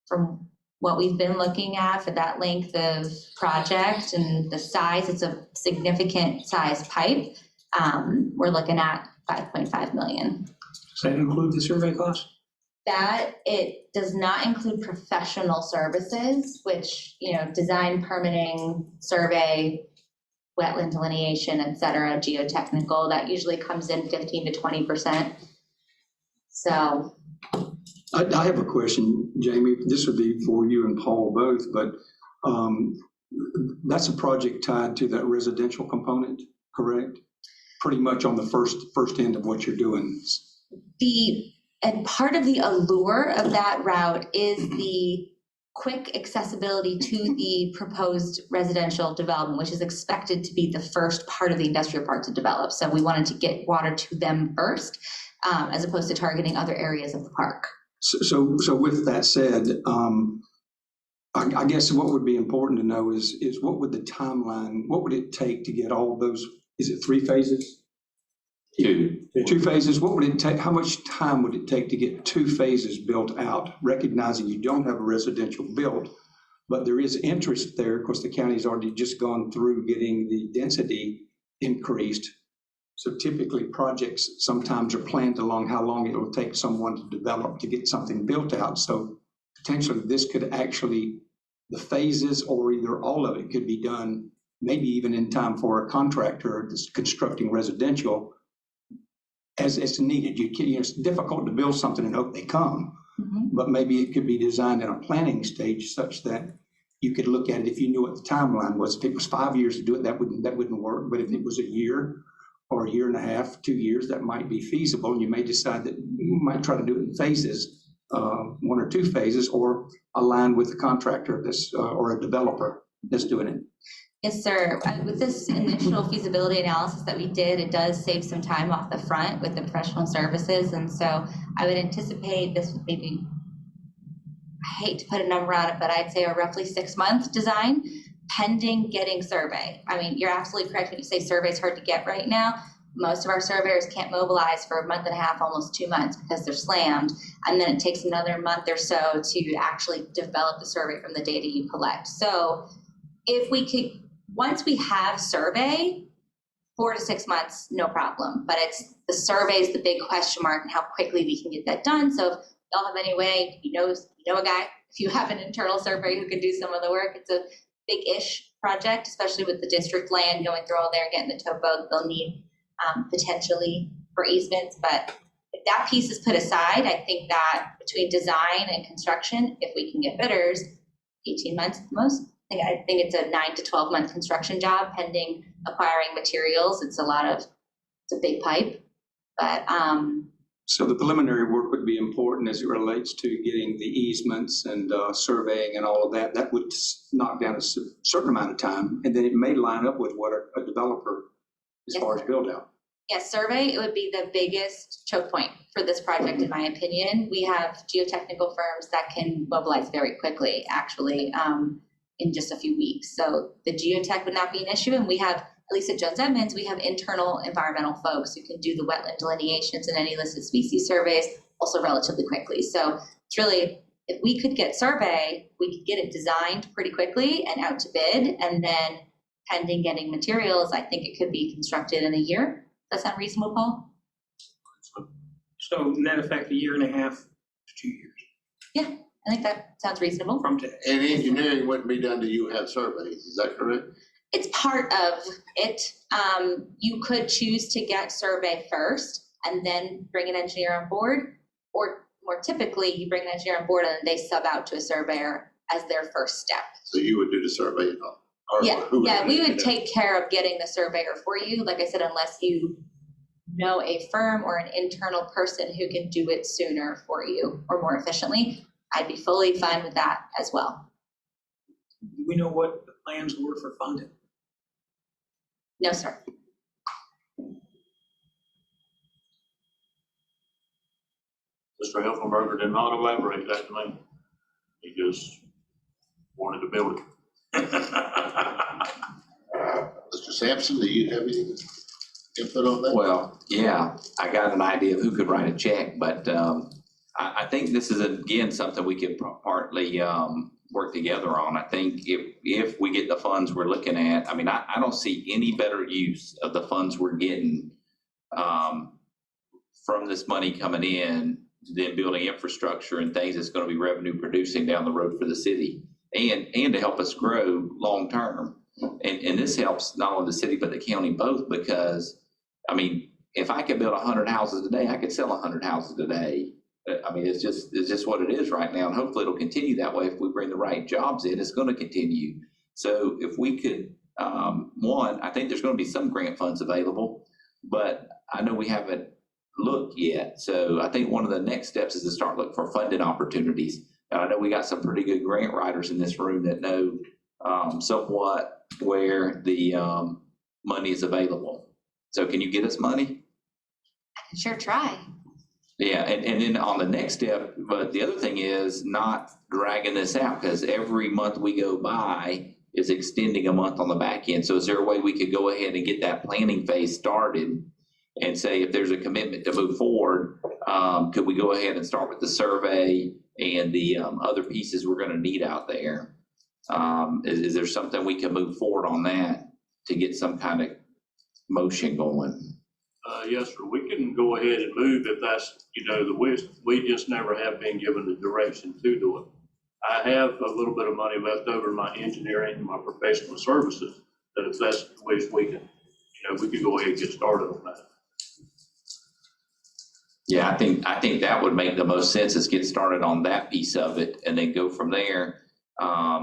from what we've been looking at for that length of project and the size, it's a significant size pipe. We're looking at 5.5 million. Does that include the survey cost? That it does not include professional services, which, design, permitting, survey, wetland delineation, et cetera, geotechnical, that usually comes in 15 to 20%. So. I have a question, Jamie. This would be for you and Paul both, but that's a project tied to that residential component, correct? Pretty much on the first end of what you're doing. And part of the allure of that route is the quick accessibility to the proposed residential development, which is expected to be the first part of the industrial park to develop. So we wanted to get water to them first, as opposed to targeting other areas of the park. So with that said, I guess what would be important to know is what would the timeline, what would it take to get all those, is it 3 phases? Two phases, what would it take, how much time would it take to get 2 phases built out, recognizing you don't have a residential built, but there is interest there. Of course, the county's already just gone through getting the density increased. So typically, projects sometimes are planned along how long it will take someone to develop to get something built out. So potentially, this could actually, the phases or either all of it could be done, maybe even in time for a contractor that's constructing residential as it's needed. It's difficult to build something and hope they come, but maybe it could be designed in a planning stage such that you could look at it if you knew what the timeline was. If it was 5 years to do it, that wouldn't work. But if it was a year or a year and a half, 2 years, that might be feasible. And you may decide that you might try to do it in phases, 1 or 2 phases, or align with the contractor that's, or a developer that's doing it. Yes, sir. With this initial feasibility analysis that we did, it does save some time off the front with the professional services. And so I would anticipate this would maybe, I hate to put a number on it, but I'd say a roughly 6-month design pending getting survey. I mean, you're absolutely correct when you say survey is hard to get right now. Most of our surveyors can't mobilize for a month and a half, almost 2 months, because they're slammed. And then it takes another month or so to actually develop the survey from the data you collect. So if we could, once we have survey, 4 to 6 months, no problem. But it's the survey is the big question mark and how quickly we can get that done. So if y'all have any way, you know a guy, if you have an internal survey who can do some of the work, it's a big-ish project, especially with the district land going through all there and getting the topo they'll need potentially for easements. But if that piece is put aside, I think that between design and construction, if we can get bidders, 18 months at the most. I think it's a 9 to 12 month construction job pending acquiring materials. It's a big pipe, but So the preliminary work would be important as it relates to getting the easements and surveying and all of that. That would knock down a certain amount of time, and then it may line up with what a developer as far as build out. yes, survey, it would be the biggest choke point for this project, in my opinion. We have geotechnical firms that can mobilize very quickly, actually, in just a few weeks. So the geotech would not be an issue, and we have, at least at Jones Edmonds, we have internal environmental folks who can do the wetland delineations and any listed species surveys also relatively quickly. So it's really, if we could get survey, we could get it designed pretty quickly and out to bid, and then pending getting materials, I think it could be constructed in a year. Does that sound reasonable, Paul? So net effect, 1.5 years to 2 years Yeah, I think that sounds reasonable. from today. And engineering wouldn't be done till you have surveys, is that correct? It's part of it. You could choose to get survey first and then bring an engineer on board, or more typically, you bring an engineer on board and then they sub out to a surveyor as their first step. So you would do the survey? Or Yeah, who yeah, we do would it? take care of getting the surveyor for you. Like I said, unless you know a firm or an internal person who can do it sooner for you or more efficiently, I'd be fully fine with that as well. Do we know what the plans were for funding? No, sir. Mr. Helfenberger did not elaborate that to me. He just wanted to build it. Mr. Sampson, do you have any input on that? Well, yeah, I got an idea of who could write a check, but I think this is, again, something we could partly work together on. I think if we get the funds we're looking at, I mean, I don't see any better use of the funds we're getting from this money coming in than building infrastructure and things that's going to be revenue producing down the road for the city and to help us grow long term. And this helps not only the city but the county both, because I mean, if I could build 100 houses a day, I could sell 100 houses a day. I mean, it's just what it is right now, and hopefully it'll continue that way. If we bring the right jobs in, it's going to continue. So if we could, one, I think there's going to be some grant funds available, but I know we haven't looked yet. So I think one of the next steps is to start looking for funding opportunities. And I know we got some pretty good grant writers in this room that know somewhat where the money is available. So can you get us money? I can sure try. Yeah, and then on the next step, but the other thing is not dragging this out, because every month we go by is extending a month on the back end. So is there a way we could go ahead and get that planning phase started and say, if there's a commitment to move forward, could we go ahead and start with the survey and the other pieces we're going to need out there? Is there something we can move forward on that to get some kind of motion going? Yes, sir, we can go ahead and move if that's, we just never have been given the direction to do it. I have a little bit of money left over in my engineering and my professional services, that if that's the wish, we can, we could go ahead and get started on that. Yeah, I think that would make the most sense, is get started on that piece of it and then go from there.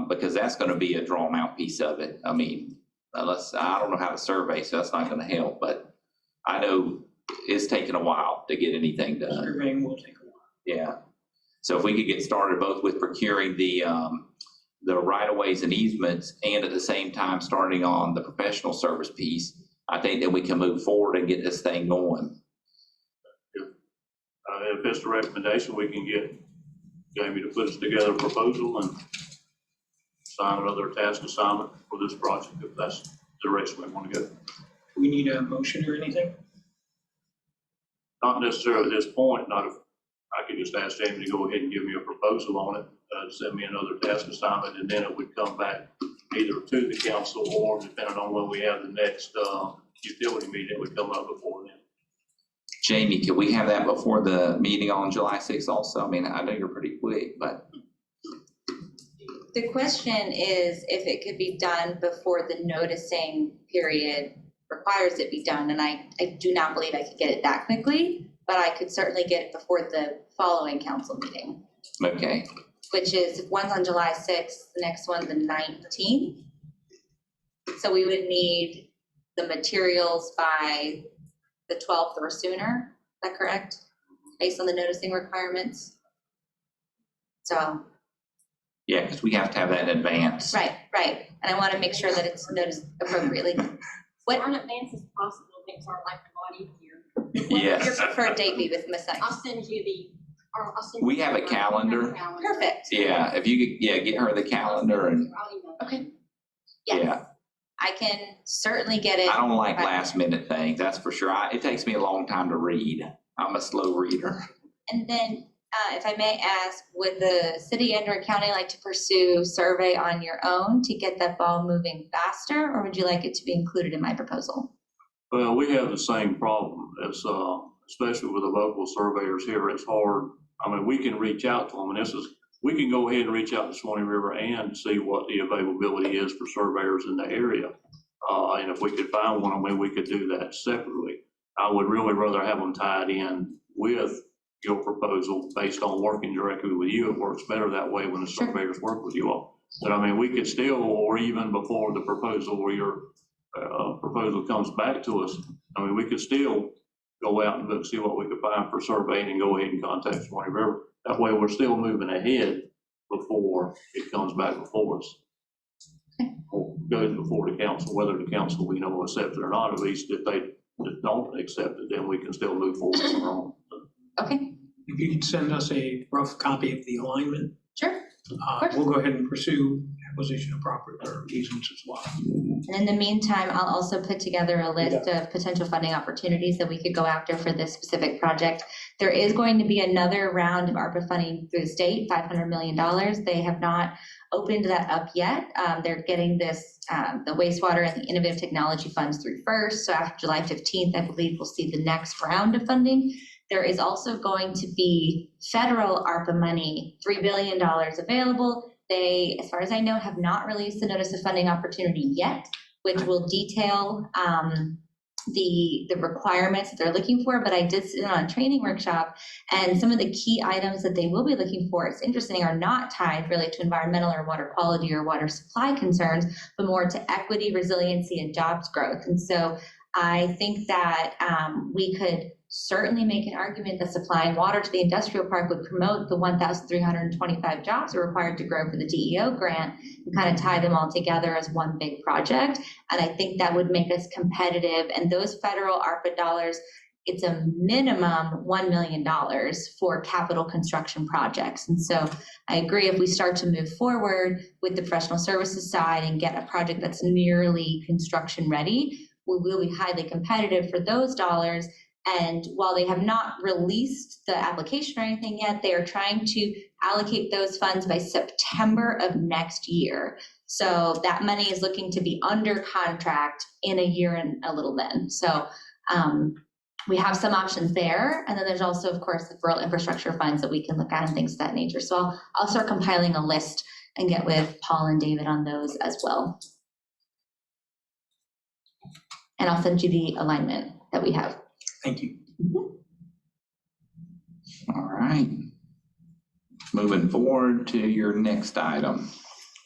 Because that's gonna be a drawn out piece of it. I mean, unless, I don't know how to survey, so that's not gonna help, but I know it's taken a while to get anything done. Surveying will take a while. Yeah. So if we could get started both with procuring the right of ways and easements, and at the same time starting on the professional service piece, I think that we can move forward and get this thing going. If it's the recommendation, we can get Jamie to put us together a proposal and sign another task assignment for this project, if that's the direction we want to go. Do we need a motion or anything? Not necessarily at this point, not if, I could just ask Jamie to go ahead and give me a proposal on it, send me another task assignment, and then it would come back either to the council, or depending on when we have the next, utility meeting, it would come up before then. Jamie, can we have that before the meeting on July 6th also? I mean, I know you're pretty quick, but The question is if it could be done before the noticing period requires it be done, and I do not believe I could get it that quickly, but I could certainly get it before the following council meeting, okay. which is, if one's on July 6th, the next one the 19th. So we would need the materials by the 12th or sooner, is that correct? Based on the noticing requirements? So, Yeah, because we have to have that in advance. right, and I want to make sure that it's noticed appropriately. What As far in advance as possible makes our life a lot easier. would your Yes. preferred date be with Ms. I'll Sykes? send you the, or I'll send. We you have a the- calendar. Perfect, Yeah, if you could, get her the calendar and, I'll email you. okay. Yes, yeah. I can certainly get it. I don't like Right. last minute things, that's for sure. It takes me a long time to read. I'm a slow reader. And then, if I may ask, would the city and/or county like to pursue survey on your own to get that ball moving faster, or would you like it to be included in my proposal? Well, we have the same problem as, especially with the local surveyors here, it's hard. I mean, we can reach out to them, and we can go ahead and reach out to Swanee River and see what the availability is for surveyors in the area. And if we could find one, I mean, we could do that separately. I would really rather have them tied in with your proposal based on working directly with you. It works better that way when the Sure. surveyors work with you all. But I mean, we could still, or even before the proposal or your proposal comes back to us, I mean, we could still go out and look, see what we could find for surveying and go ahead and contact Swanee River. That way, we're still moving ahead before it comes back before us. Or goes before the council, whether the council, we know, accept it or not, at least if they don't accept it, then we can still move forward on our own. Okay, If you could send us a rough copy of the alignment, sure. course. we'll go ahead and pursue acquisition of property or easements as well. And in the meantime, I'll also put together a list of potential funding opportunities that we could go after for this specific project. There is going to be another round of ARPA funding through the state, $500 million. They have not opened that up yet. They're getting this, the wastewater and the innovative technology funds through first. So after July 15th, I believe we'll see the next round of funding. There is also going to be federal ARPA money, $3 billion available. They, as far as I know, have not released the notice of funding opportunity yet, which will detail the requirements that they're looking for. But I did sit on a training workshop, and some of the key items that they will be looking for, it's interesting, are not tied really to environmental or water quality or water supply concerns, but more to equity, resiliency, and jobs growth. And so I think that we could certainly make an argument that supplying water to the industrial park would promote the 1,325 jobs that are required to grow for the DEO grant, and kind of tie them all together as one big project. And I think that would make us competitive. And those federal ARPA dollars, it's a minimum $1 million for capital construction projects. And so I agree, if we start to move forward with the professional services side and get a project that's nearly construction ready, we will be highly competitive for those dollars. And while they have not released the application or anything yet, they are trying to allocate those funds by September of next year. So that money is looking to be under contract in a year and a little then. So we have some options there. And then there's also, of course, the rural infrastructure funds that we can look at and things of that nature. So I'll start compiling a list and get with Paul and David on those as well. And I'll send you the alignment that we have. Thank you. All right. Moving forward to your next item.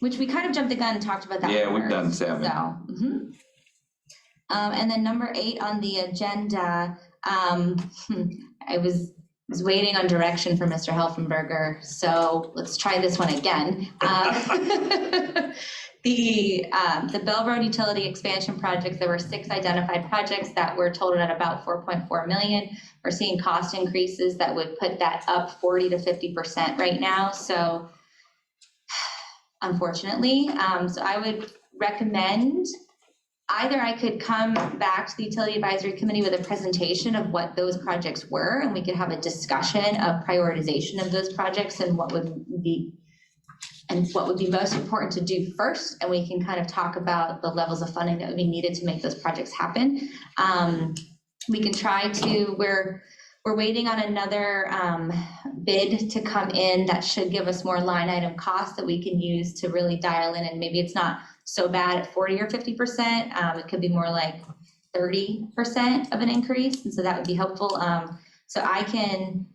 Which we kind of jumped the gun and talked about that. Yeah, we've first, done 7. So, and then number 8 on the agenda, I was waiting on direction from Mr. Helfenberger, so let's try this one again. The Bell Road Utility Expansion Projects, there were 6 identified projects that were totaled at about 4.4 million. We're seeing cost increases that would put that up 40 to 50% right now, so unfortunately. So I would recommend either I could come back to the Utility Advisory Committee with a presentation of what those projects were, and we could have a discussion of prioritization of those projects and what would be most important to do first, and we can kind of talk about the levels of funding that would be needed to make those projects happen. We can try to, we're waiting on another bid to come in that should give us more line item costs that we can use to really dial in, and maybe it's not so bad at 40 or 50%. It could be more like 30% of an increase, and so that would be helpful. So I can,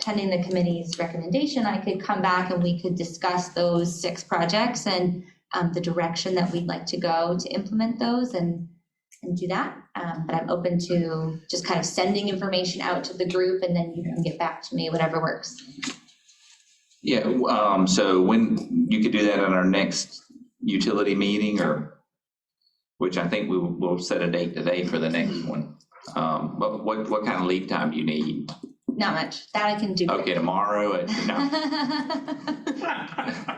pending the committee's recommendation, I could come back and we could discuss those 6 projects and the direction that we'd like to go to implement those and do that. But I'm open to just kind of sending information out to the group, and then you can get back to me, whatever works. Yeah, so when you could do that at our next utility meeting, or, which I think we'll set a date today for the next one. But what kind of lead time do you need? Not much. That I can do. Okay, tomorrow, no.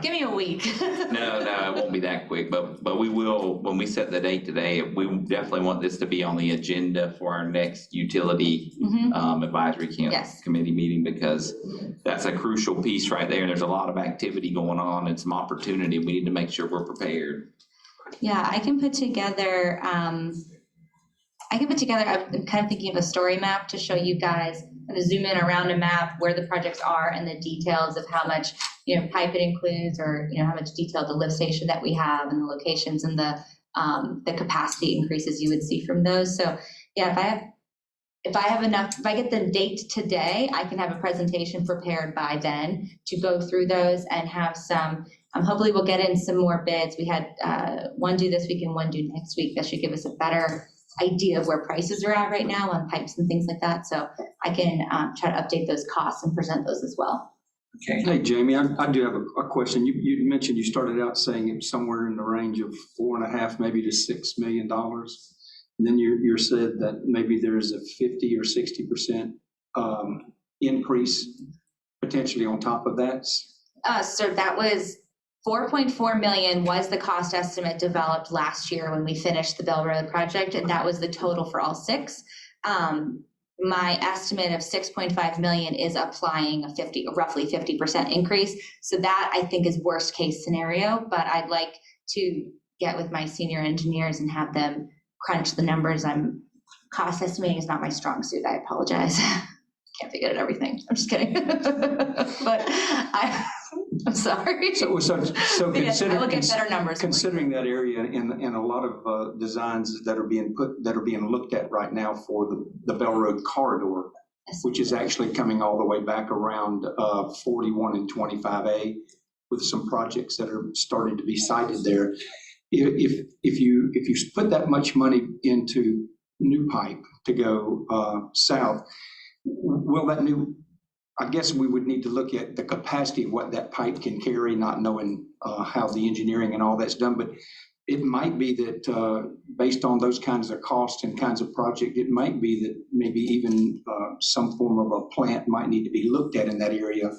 Give me a week. No, it won't be that quick, but we will, when we set the date today, we definitely want this to be on the agenda for our next utility advisory Yes. committee meeting, because that's a crucial piece right there. There's a lot of activity going on and some opportunity. We need to make sure we're prepared. Yeah, I can put together, I'm kind of thinking of a story map to show you guys, kind of zoom in around a map where the projects are and the details of how much, pipe it includes, or, how much detail the lift station that we have and the locations and the capacity increases you would see from those. So yeah, if I get the date today, I can have a presentation prepared by then to go through those and have some, hopefully we'll get in some more bids. We had one due this week and one due next week. That should give us a better idea of where prices are at right now on pipes and things like that. So I can try to update those costs and present those as well. Okay. Hey, Jamie, I do have a question. You mentioned you started out saying it was somewhere in the range of 4.5, maybe to $6 million. And then you said that maybe there's a 50 or 60% increase potentially on top of that. So that was 4.4 million was the cost estimate developed last year when we finished the Bell Road project, and that was the total for all 6. My estimate of 6.5 million is applying a roughly 50% increase. So that I think is worst case scenario, but I'd like to get with my senior engineers and have them crunch the numbers. Cost estimating is not my strong suit. I apologize. Can't be good at everything. I'm just kidding. But I'm sorry. So Yes, I will get better numbers. Considering that area and a lot of designs that are being looked at right now for the Bell Road corridor, Yes. which is actually coming all the way back around 41 and 25A, with some projects that are starting to be sited there. If you put that much money into new pipe to go south, will that new, I guess we would need to look at the capacity of what that pipe can carry, not knowing how the engineering and all that's done, but it might be that based on those kinds of costs and kinds of project, it might be that maybe even some form of a plant might need to be looked at in that area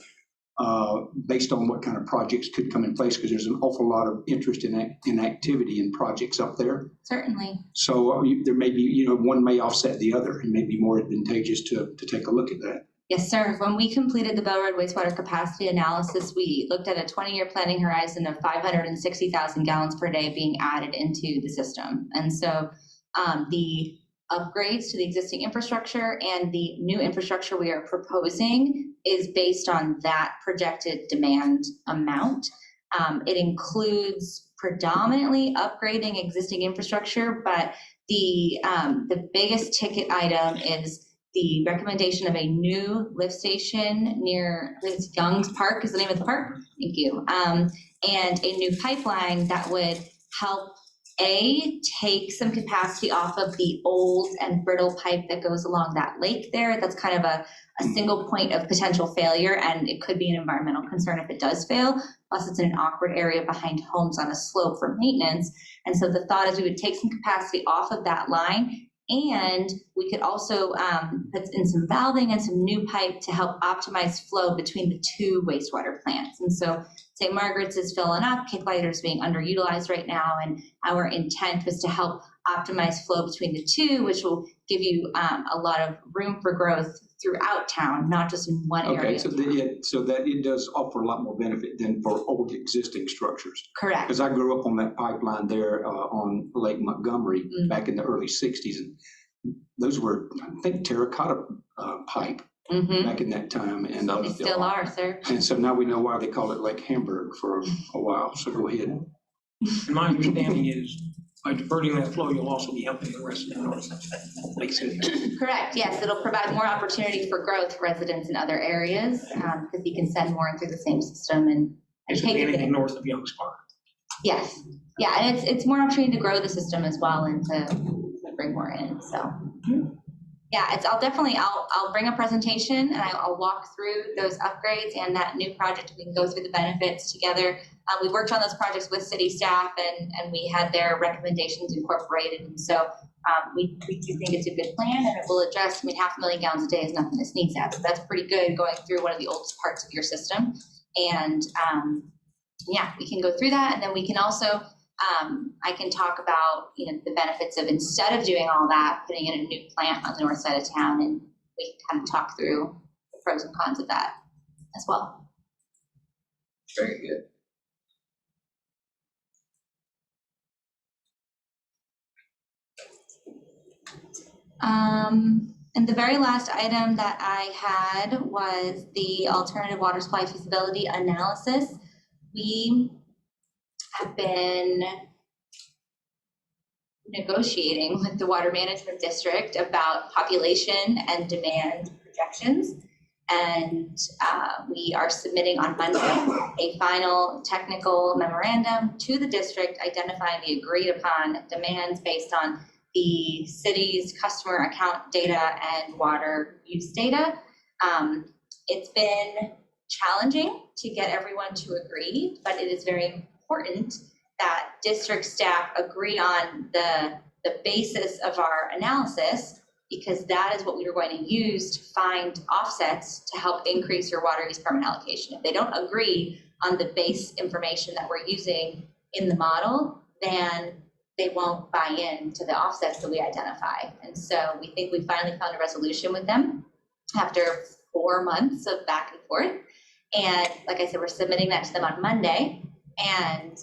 based on what kind of projects could come in place, because there's an awful lot of interest in activity in projects up there. Certainly. So there may be, one may offset the other and may be more advantageous to take a look at that. Yes, sir. When we completed the Bell Road wastewater capacity analysis, we looked at a 20-year planning horizon of 560,000 gallons per day being added into the system. And so the upgrades to the existing infrastructure, and the new infrastructure we are proposing is based on that projected demand amount. It includes predominantly upgrading existing infrastructure, but the biggest ticket item is the recommendation of a new lift station near, I think it's Young's Park is the name of the park. Thank you. And a new pipeline that would help take some capacity off of the old and brittle pipe that goes along that lake there. That's kind of a single point of potential failure, and it could be an environmental concern if it does fail. Plus, it's in an awkward area behind homes on a slope for maintenance. And so the thought is we would take some capacity off of that line, and we could also put in some valving and some new pipe to help optimize flow between the two wastewater plants. And so St. Margaret's is filling up, Kicklighter is being underutilized right now, and our intent was to help optimize flow between the two, which will give you a lot of room for growth throughout town, not just in one area. Okay, so that it does offer a lot more benefit than for old existing structures. Correct. Because I grew up on that pipeline there on Lake Montgomery back in the early 60s. And those were, I think, terracotta pipe back in that time. And They still are, sir. And so now we know why they call it Lake Hamburg for a while. So go ahead. And my understanding is by diverting that flow, you'll also be helping the rest of the north Lake City. Correct, yes, it'll provide more opportunity for growth for residents in other areas, because you can send more through the same system and Basically take anything it. north of Young's Park. Yes, yeah, and it's more opportunity to grow the system as well and to bring more in, so. Yeah, I'll bring a presentation and I'll walk through those upgrades and that new project. We can go through the benefits together. We worked on those projects with city staff and we had their recommendations incorporated. And so we do think it's a good plan, and it will address, 500,000 gallons a day is nothing to sneeze at. So that's pretty good going through one of the oldest parts of your system. And yeah, we can go through that, and then we can also I can talk about, the benefits of, instead of doing all that, putting in a new plant on the north side of town, and we can kind of talk through the pros and cons of that as well. Very good. And the very last item that I had was the alternative water supply feasibility analysis. We have been negotiating with the Water Management District about population and demand projections. And we are submitting on Monday a final technical memorandum to the district identifying the agreed upon demands based on the city's customer account data and water use data. It's been challenging to get everyone to agree, but it is very important that district staff agree on the basis of our analysis, because that is what we are going to use to find offsets to help increase your water use permit allocation. If they don't agree on the base information that we're using in the model, then they won't buy in to the offsets that we identify. And so we think we finally found a resolution with them after 4 months of back and forth. And like I said, we're submitting that to them on Monday. And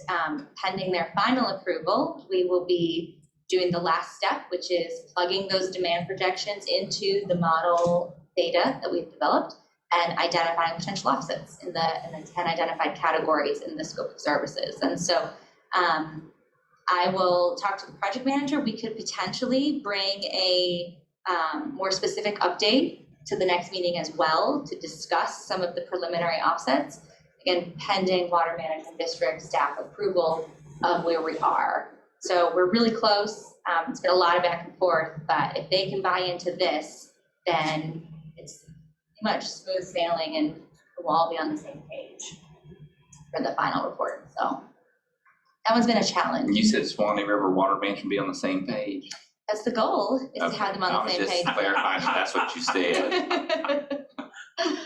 pending their final approval, we will be doing the last step, which is plugging those demand projections into the model data that we've developed and identifying potential offsets in the 10 identified categories in the scope of services. And so I will talk to the project manager. We could potentially bring a more specific update to the next meeting as well to discuss some of the preliminary offsets. Again, pending Water Management District staff approval of where we are. So we're really close. It's been a lot of back and forth, but if they can buy into this, then it's pretty much smooth sailing and we'll all be on the same page for the final report. So that one's been a challenge. You said Swanee River Water Management be on the same page? That's the goal, is to Okay, have them on the same page. I was just clarifying if that's what you said.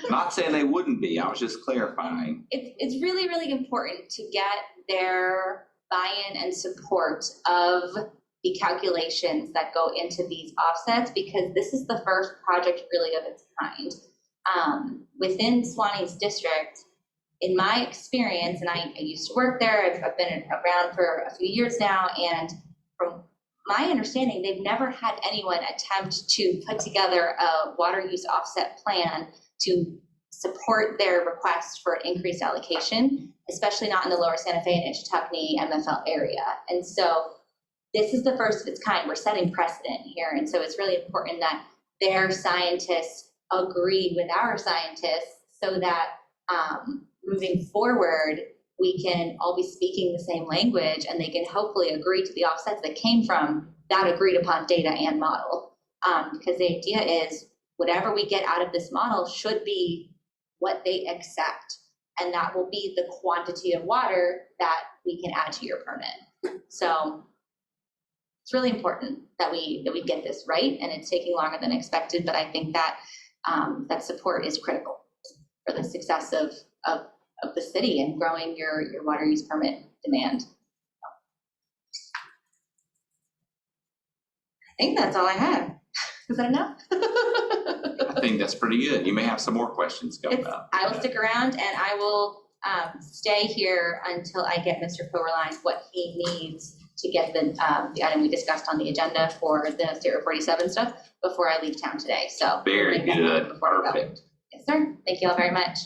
Not saying they wouldn't be, I was just clarifying. It's really, really important to get their buy-in and support of the calculations that go into these offsets, because this is the first project really of its kind. Within Swanee's district, in my experience, and I used to work there, I've been around for a few years now, and from my understanding, they've never had anyone attempt to put together a water use offset plan to support their request for increased allocation, especially not in the lower Santa Fe and Ichitucknee MFL area. And so this is the first of its kind. We're setting precedent here. And so it's really important that their scientists agree with our scientists so that moving forward, we can all be speaking the same language and they can hopefully agree to the offsets that came from that agreed upon data and model. Because the idea is whatever we get out of this model should be what they accept. And that will be the quantity of water that we can add to your permit. So it's really important that we get this right, and it's taking longer than expected, but I think that that support is critical for the success of the city and growing your water use permit demand. I think that's all I have. Is that enough? I think that's pretty good. You may have some more questions coming up. I will stick around and I will stay here until I get Mr. Coberline what he needs to get the item we discussed on the agenda for the Stereo 47 stuff before I leave town today. So Very good. Before we go. Perfect. Yes, sir. Thank you all very much.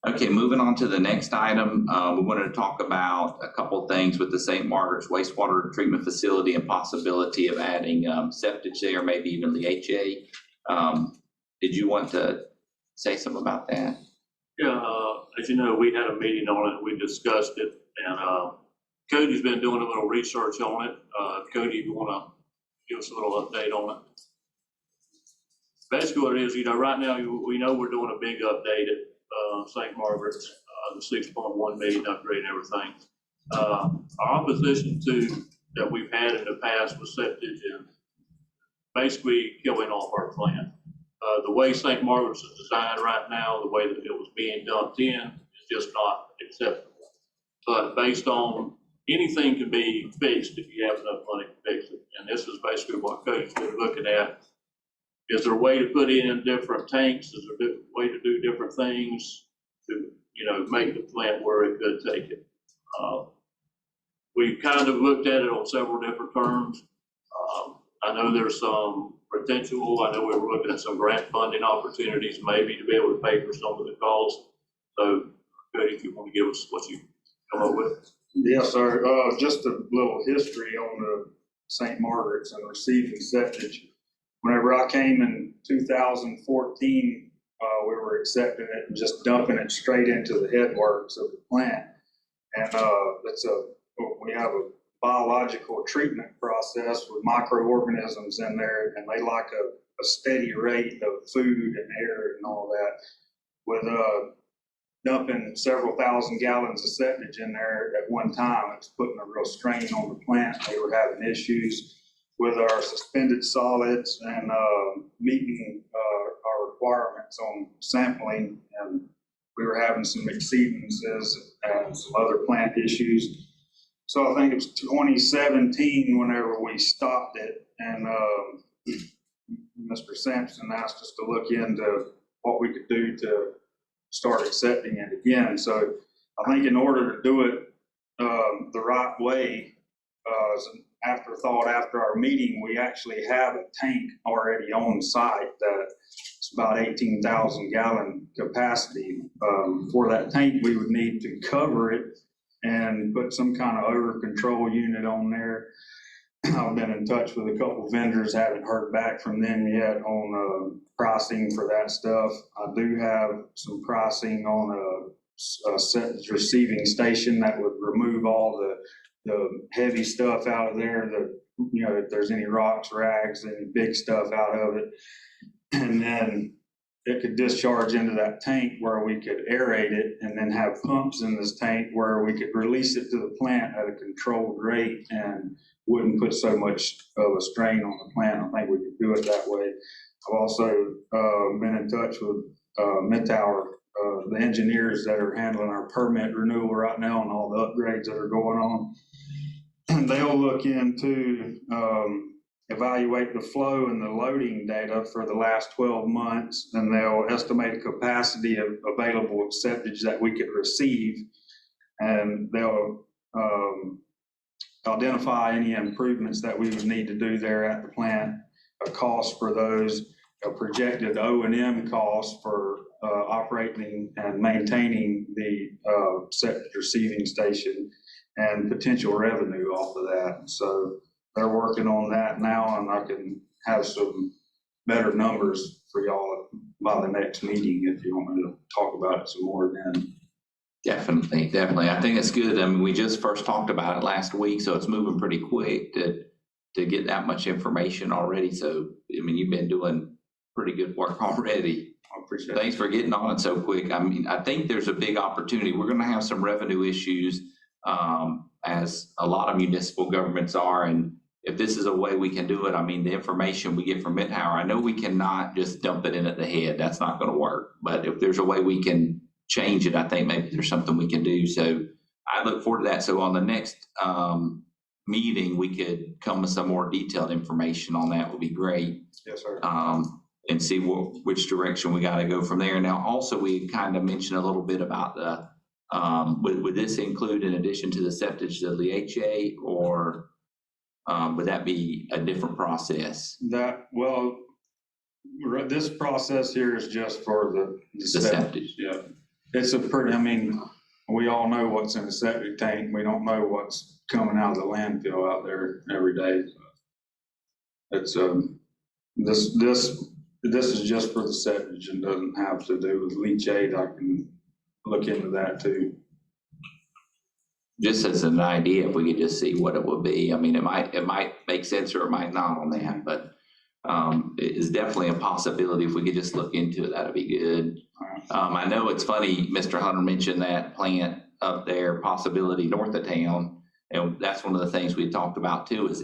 Okay, moving on to the next item, we wanted to talk about a couple things with the St. Margaret's wastewater treatment facility and possibility of adding septic there, maybe even the HA. Did you want to say something about that? Yeah, as you know, we had a meeting on it, we discussed it, and Cody's been doing a little research on it. Cody, you wanna give us a little update on it? Basically what it is, you know, right now, we know we're doing a big update at St. Margaret's, the 6.1 million upgrade and everything. Our opposition to that we've had in the past was septic and basically killing off our plant. The way St. Margaret's is designed right now, the way that it was being dumped in is just not acceptable. But based on anything can be fixed if you have enough money to fix it. And this is basically what Cody's been looking at. Is there a way to put in different tanks? Is there a way to do different things to, you know, make the plant where it could take it? We've kind of looked at it on several different terms. I know there's some potential. I know we were looking at some grant funding opportunities, maybe to be able to pay for some of the costs. So, Cody, if you want to give us what you come up with. Yes, sir. Just a little history on the St. Margaret's and receiving septic. Whenever I came in 2014, we were accepting it and just dumping it straight into the headworks of the plant. And we have a biological treatment process with microorganisms in there, and they like a steady rate of food and air and all that. With dumping several thousand gallons of septic in there at one time, it's putting a real strain on the plant. They were having issues with our suspended solids and meeting our requirements on sampling, and we were having some exceedances and some other plant issues. So I think it was 2017 whenever we stopped it, and Mr. Sampson asked us to look into what we could do to start accepting it again. So I think in order to do it the right way, as an afterthought after our meeting, we actually have a tank already on site that's about 18,000 gallon capacity. For that tank, we would need to cover it and put some kind of odor control unit on there. I've been in touch with a couple vendors, haven't heard back from them yet on pricing for that stuff. I do have some pricing on a set receiving station that would remove all the heavy stuff out of there, you know, if there's any rocks, rags, any big stuff out of it. And then it could discharge into that tank where we could aerate it, and then have pumps in this tank where we could release it to the plant at a controlled rate and wouldn't put so much of a strain on the plant. I think we could do it that way. I've also been in touch with Midtower, the engineers that are handling our permit renewal right now and all the upgrades that are going on. And they'll look into evaluate the flow and the loading data for the last 12 months, and they'll estimate a capacity of available septic that we could receive. And they'll identify any improvements that we would need to do there at the plant, a cost for those, a projected O&M cost for operating and maintaining the septic receiving station, and potential revenue off of that. So they're working on that now, and I can have some better numbers for y'all by the next meeting if you want me to talk about it some more then. Definitely, definitely. I think it's good. I mean, we just first talked about it last week, so it's moving pretty quick to get that much information already. So, I mean, you've been doing pretty good work already. I appreciate it. Thanks for getting on it so quick. I mean, I think there's a big opportunity. We're gonna have some revenue issues, as a lot of municipal governments are. And if this is a way we can do it, I mean, the information we get from Mid-Howard, I know we cannot just dump it in at the head. That's not gonna work. But if there's a way we can change it, I think maybe there's something we can do. So I look forward to that. So on the next meeting, we could come with some more detailed information on that. Would be great. Yes, sir. And see which direction we gotta go from there. Now, also, we kind of mentioned a little bit about the, would this include, in addition to the septic, the leachate, or would that be a different process? This process here is just for the septic. Yeah. It's a pretty, I mean, we all know what's in a septic tank. We don't know what's coming out of the landfill out there every day. It's, this is just for the septic and doesn't have to do with leachate. I can look into that too. Just as an idea, if we could just see what it would be. I mean, it might make sense or it might not on that, but it is definitely a possibility. If we could just look into it, that'd be good. I know it's funny, Mr. Hunter mentioned that plant up there, possibility north of town. And that's one of the things we talked about too, is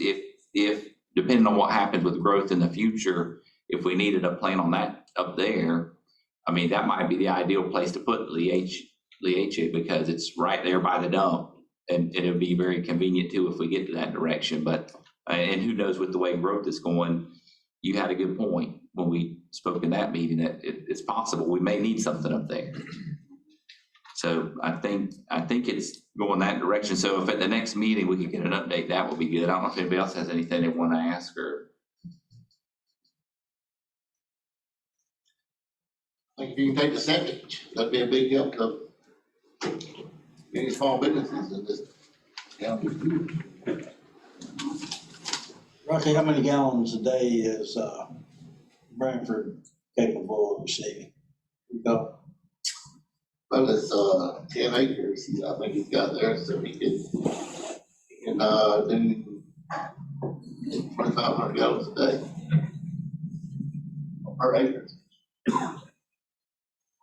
if depending on what happens with growth in the future, if we needed a plant on that up there, I mean, that might be the ideal place to put Leachate, because it's right there by the dump. And it would be very convenient too if we get to that direction. But, and who knows with the way growth is going, you had a good point when we spoke in that meeting that it's possible we may need something up there. So I think it's going that direction. So if at the next meeting we could get an update, that would be good. I don't know if anybody else has anything they want to ask or. I think if you can take the septic, that'd be a big help to any small businesses in this county. Roughly how many gallons a day is Branford capable of receiving? Well, it's 10 acres, I think he's got there, so he can do 2,500 gallons a day per acre.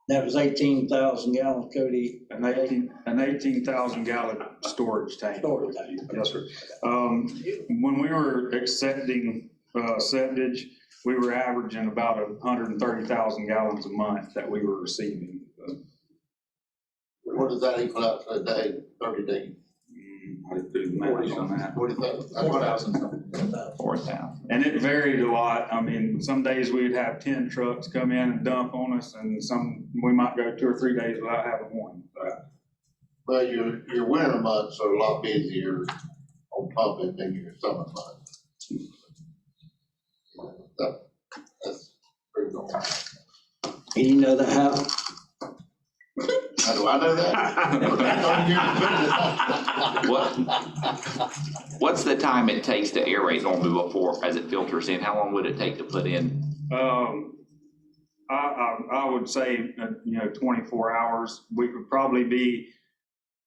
That was 18,000 gallons, Cody. An 18,000 gallon storage tank. Storage tank. Yes, sir. When we were accepting septic, we were averaging about 130,000 gallons a month that we were receiving. What does that equal out to a day, 30 days? I did do the math on that. 40,000. 4,000. And it varied a lot. I mean, some days we'd have 10 trucks come in and dump on us, and some, we might go 2 or 3 days without having one. Well, your winter months are a lot busier on pumping than your summer months. That's pretty cool. And you know that how? How do I know What? What's the time it takes to aerate normally before, as it filters in? How long would it take to put in? I would say, 24 hours. We could probably be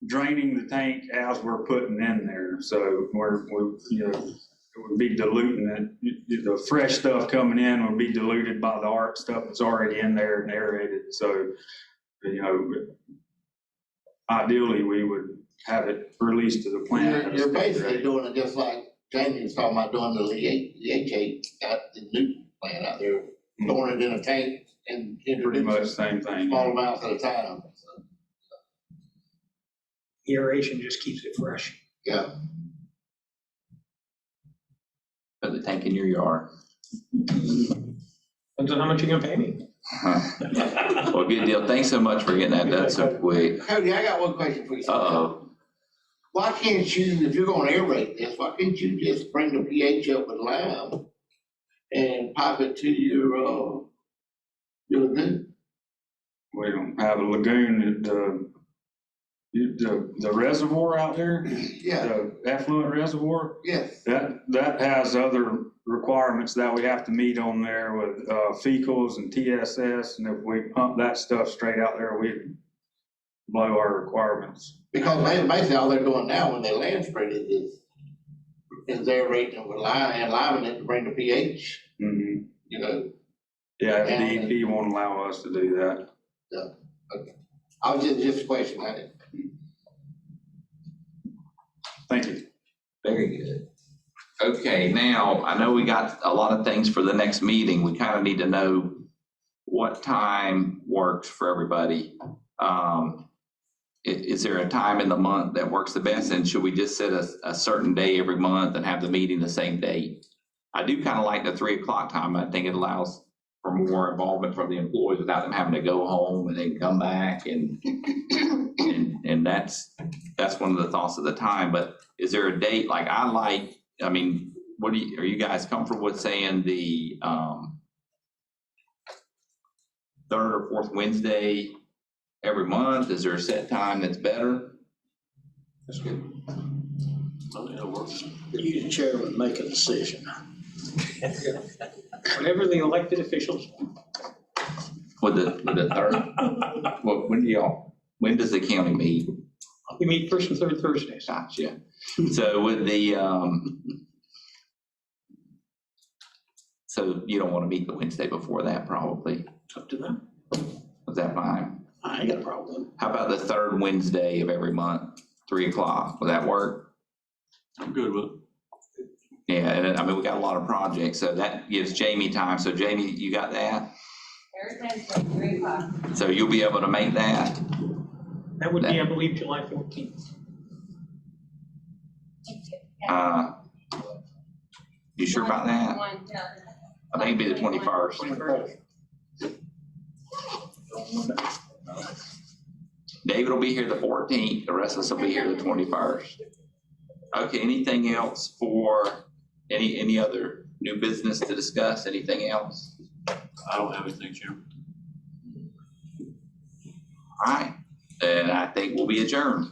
draining the tank as we're putting in there. So we're it would be diluting it. The fresh stuff coming in would be diluted by the ARC stuff that's already in there and aerated. So, ideally we would have it released to the plant. You're basically doing it just like Jamie was talking about doing the leachate at the new plant out there, throwing it in a tank and Pretty much same thing. small amounts at a time. So, Aeration just keeps it fresh. yeah. Put the tank in your yard. Depends on how much you're gonna pay me. Well, good deal. Thanks so much for getting that done so quick. Cody, I got one question for you. Uh-oh. why can't you, if you're gonna aerate this, why can't you just bring the pH up with lime and pipe it to your lagoon? We don't have a lagoon, the reservoir out there, Yeah, the effluent reservoir, yes. that has other requirements that we have to meet on there with fecals and TSS, and if we pump that stuff straight out there, we blow our requirements. Because basically all they're doing now when they land spread it is aerating with lime and liming it to bring the pH, Mhm. you know. Yeah, And- DEP won't allow us to do that. I was just questioning it. Thank you. Very good. Okay, now, I know we got a lot of things for the next meeting. We kind of need to know what time works for everybody. Is there a time in the month that works the best? And should we just set a certain day every month and have the meeting the same date? I do kind of like the 3 o'clock time. I think it allows for more involvement from the employees without them having to go home and then come back and that's one of the thoughts of the time. But is there a date? Like I mean, are you guys comfortable with saying the third or fourth Wednesday every month? Is there a set time that's better? That's good. I think that works. You, the chairman, make a decision. Whatever the elected officials, With the third? Well, when does the county meet? we meet first and third Thursdays. Gotcha. So with the, so you don't want to meet the Wednesday before that, probably? It's up to them. Is that fine? I ain't got a problem. How about the third Wednesday of every month, 3 o'clock? Will that work? I'm good with it. Yeah, and I mean, we got a lot of projects, so that gives Jamie time. So Jamie, you got that? Thursday's at 3 o'clock. So you'll be able to make that? That would be, I believe, July 14th. You sure about that? I think it'd be the 21st. 21st. David will be here the 14th. The rest of us will be here the 21st. Okay, anything else for any other new business to discuss? Anything else? I don't have anything, Chairman. All right, then I think we'll be adjourned.